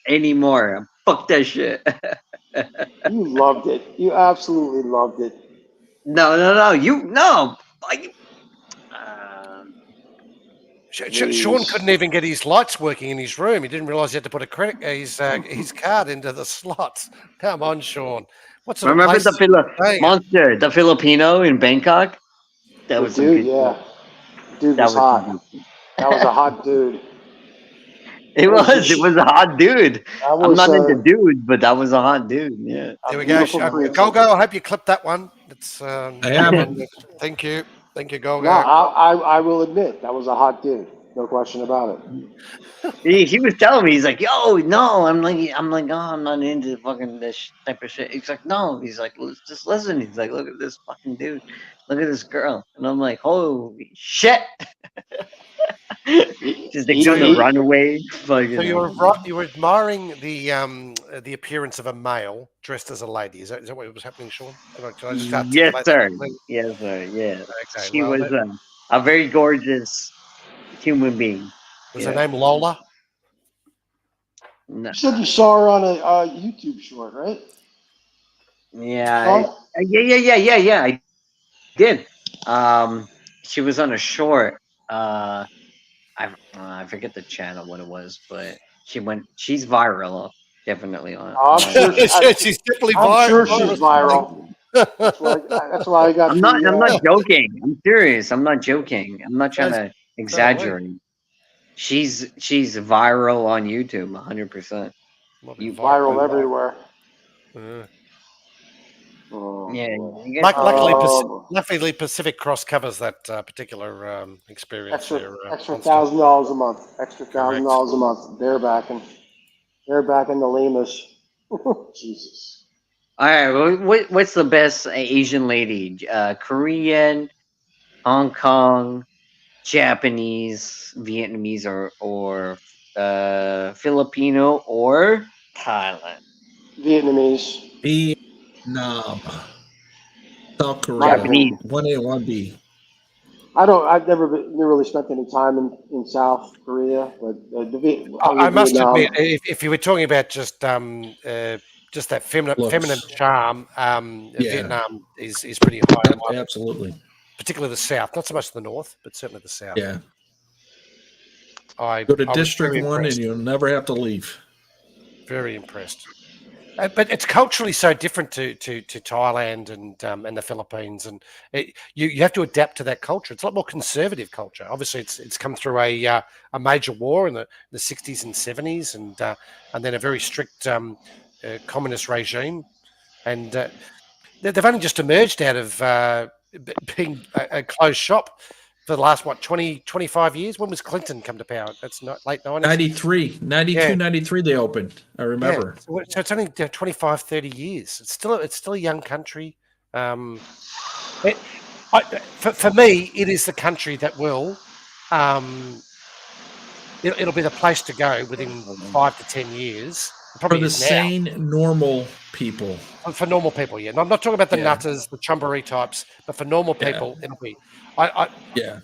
anymore. Fuck that shit. You loved it. You absolutely loved it. No. Sean couldn't even get his lights working in his room. He didn't realize he had to put his card into the slots. Come on, Sean. What sort Remember of place Monster, the Filipino in Bangkok? That was dude, yeah. Dude was hot. That was a hot dude. It was a hot dude. I'm not into dudes, but that was a hot dude. Yeah. There we go. Gogo, I hope you clipped that one. It's Thank you, Gogo. No, I will admit that was a hot dude. No question about it. He was telling me, he's like, "Yo, no," I'm like, oh, I'm not into fucking this type of shit. He's like, "No," he's like, "Just listen." He's like, "Look at this fucking dude. Look at this girl," and I'm like, "Holy shit!" Just like doing the runaway. So you were admiring the appearance of a male dressed as a lady. Is that what was happening, Sean? Can I just yes, sir. Yes, sir. Yeah. Okay, she was a very gorgeous human being. Was her name Lola? No. You said you saw her on a YouTube short, right? Yeah. Yeah. I did. She was on a short. I forget the channel what it was, but she's viral. definitely on. Oh, I'm sure. She's definitely I'm sure viral. she's viral. That's why I got I'm the. not joking. I'm serious. I'm not joking. I'm not trying to So exaggerate. She's viral on YouTube, 100%. Might be You viral viral. everywhere. Yeah. Oh, yeah. boy. You get Luckily, Pacific Cross covers that particular experience extra there. extra Monster. $1,000 a month. Extra Correct. $1,000 a month. They're back in the Limas. Jesus. all right. Well, what's the best Asian lady? Korean, Hong Kong, Japanese, Vietnamese, or Filipino or Thailand? Vietnamese. Vietnam, South My Korea, Japanese. opinion. 1A, 1B. I've never really spent any time in South Korea, but I must admit, Vietnam. if you were talking about just that feminine Looks. charm, Yeah. Vietnam is pretty high on my list, Absolutely. particularly the south, not so much the north, but certainly the south. Yeah. I Go to was District very 1 and impressed. you'll never have to leave. Very impressed. But it's culturally so different to Thailand and the Philippines, and you have to adapt to that culture. It's a lot more conservative culture. Obviously, it's come through a major war in the 60s and 70s, and then a very strict communist regime, and they've only just emerged out of being a closed shop for the last 25 years. When was Clinton come to power? That's not late 90s. 93, 92, Yeah. 93 they opened. I remember. Yeah, so it's only 25, 30 years. It's still a young country. For me, it is the country that will. It'll be the place to go within 5 to 10 years. It For probably the is now. sane, normal people. For normal people, yeah. And I'm not talking about the Yeah. nutters, the chumbery types, but for normal Yeah. people, it'll be. I Yeah.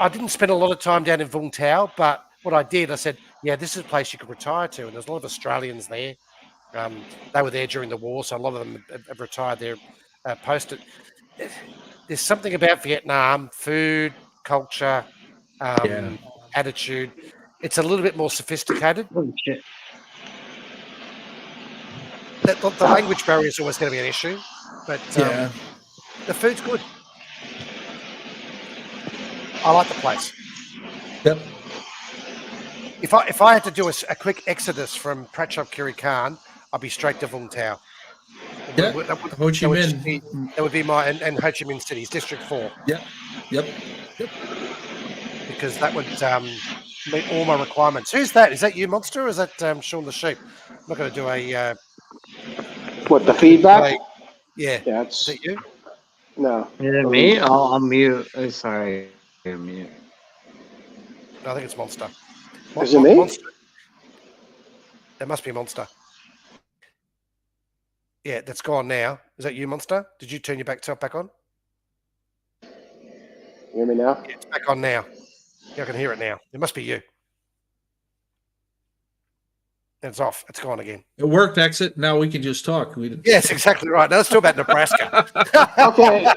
didn't spend a lot of time down in Vung Tau, but what I did, I said, yeah, this is a place you could retire to, and there's a lot of Australians there. They were there during the war, so a lot of them have retired there post it. There's something about Vietnam, food, culture, Yeah. attitude. It's a little bit more sophisticated. Oh shit! The language barrier is always going to be an issue, but Yeah. the food's good. I like the place. Yep. If I had to do a quick exodus from Pratchop Kiri Khan, I'd be straight to Vung Tau. Yeah. That Ho Chi would be my and Ho Chi Minh City's District 4. Yep. Yep. Because that would meet all my requirements. Who's that? Is that you, Monster, or is that Sean the Sheep? I'm not going to do a... What, the feedback? Yeah. Yeah, Is that you? no. Is it me? I'll mute. Oh, sorry, I'm mute. No, I think it's Monster. Is it me? Monster. That must be Monster. Yeah, that's gone now. Is that you, Monster? Did you turn your back on? You hear me now? Yeah, it's back on now. Yeah, I can hear it now. It must be you. And it's off. It's gone again. It worked, exit. Now we can just talk. Yes, exactly right. Now let's talk about Nebraska. Okay.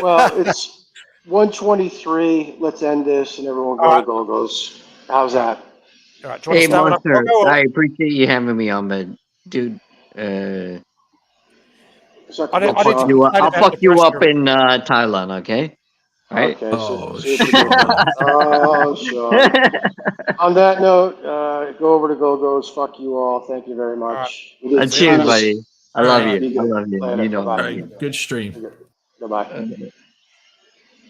Well, it's 1:23. Let's end this and everyone All right. goes. How's that? All right. Do you want Hey, to start Monster, with I appreciate you having me on, but dude, Suck I a dick, didn't Sean. you- I'll about fuck you Nebraska. up in Thailand, okay? Right? Okay. Oh, See if Sean. Oh, Sean. On that note, go over to Go-Go's. Fuck you all. Thank you very much. We did- Cheers, buddy. I All love right. you. I love you. Later. You know Bye-bye. All right. Good stream. Goodbye. that.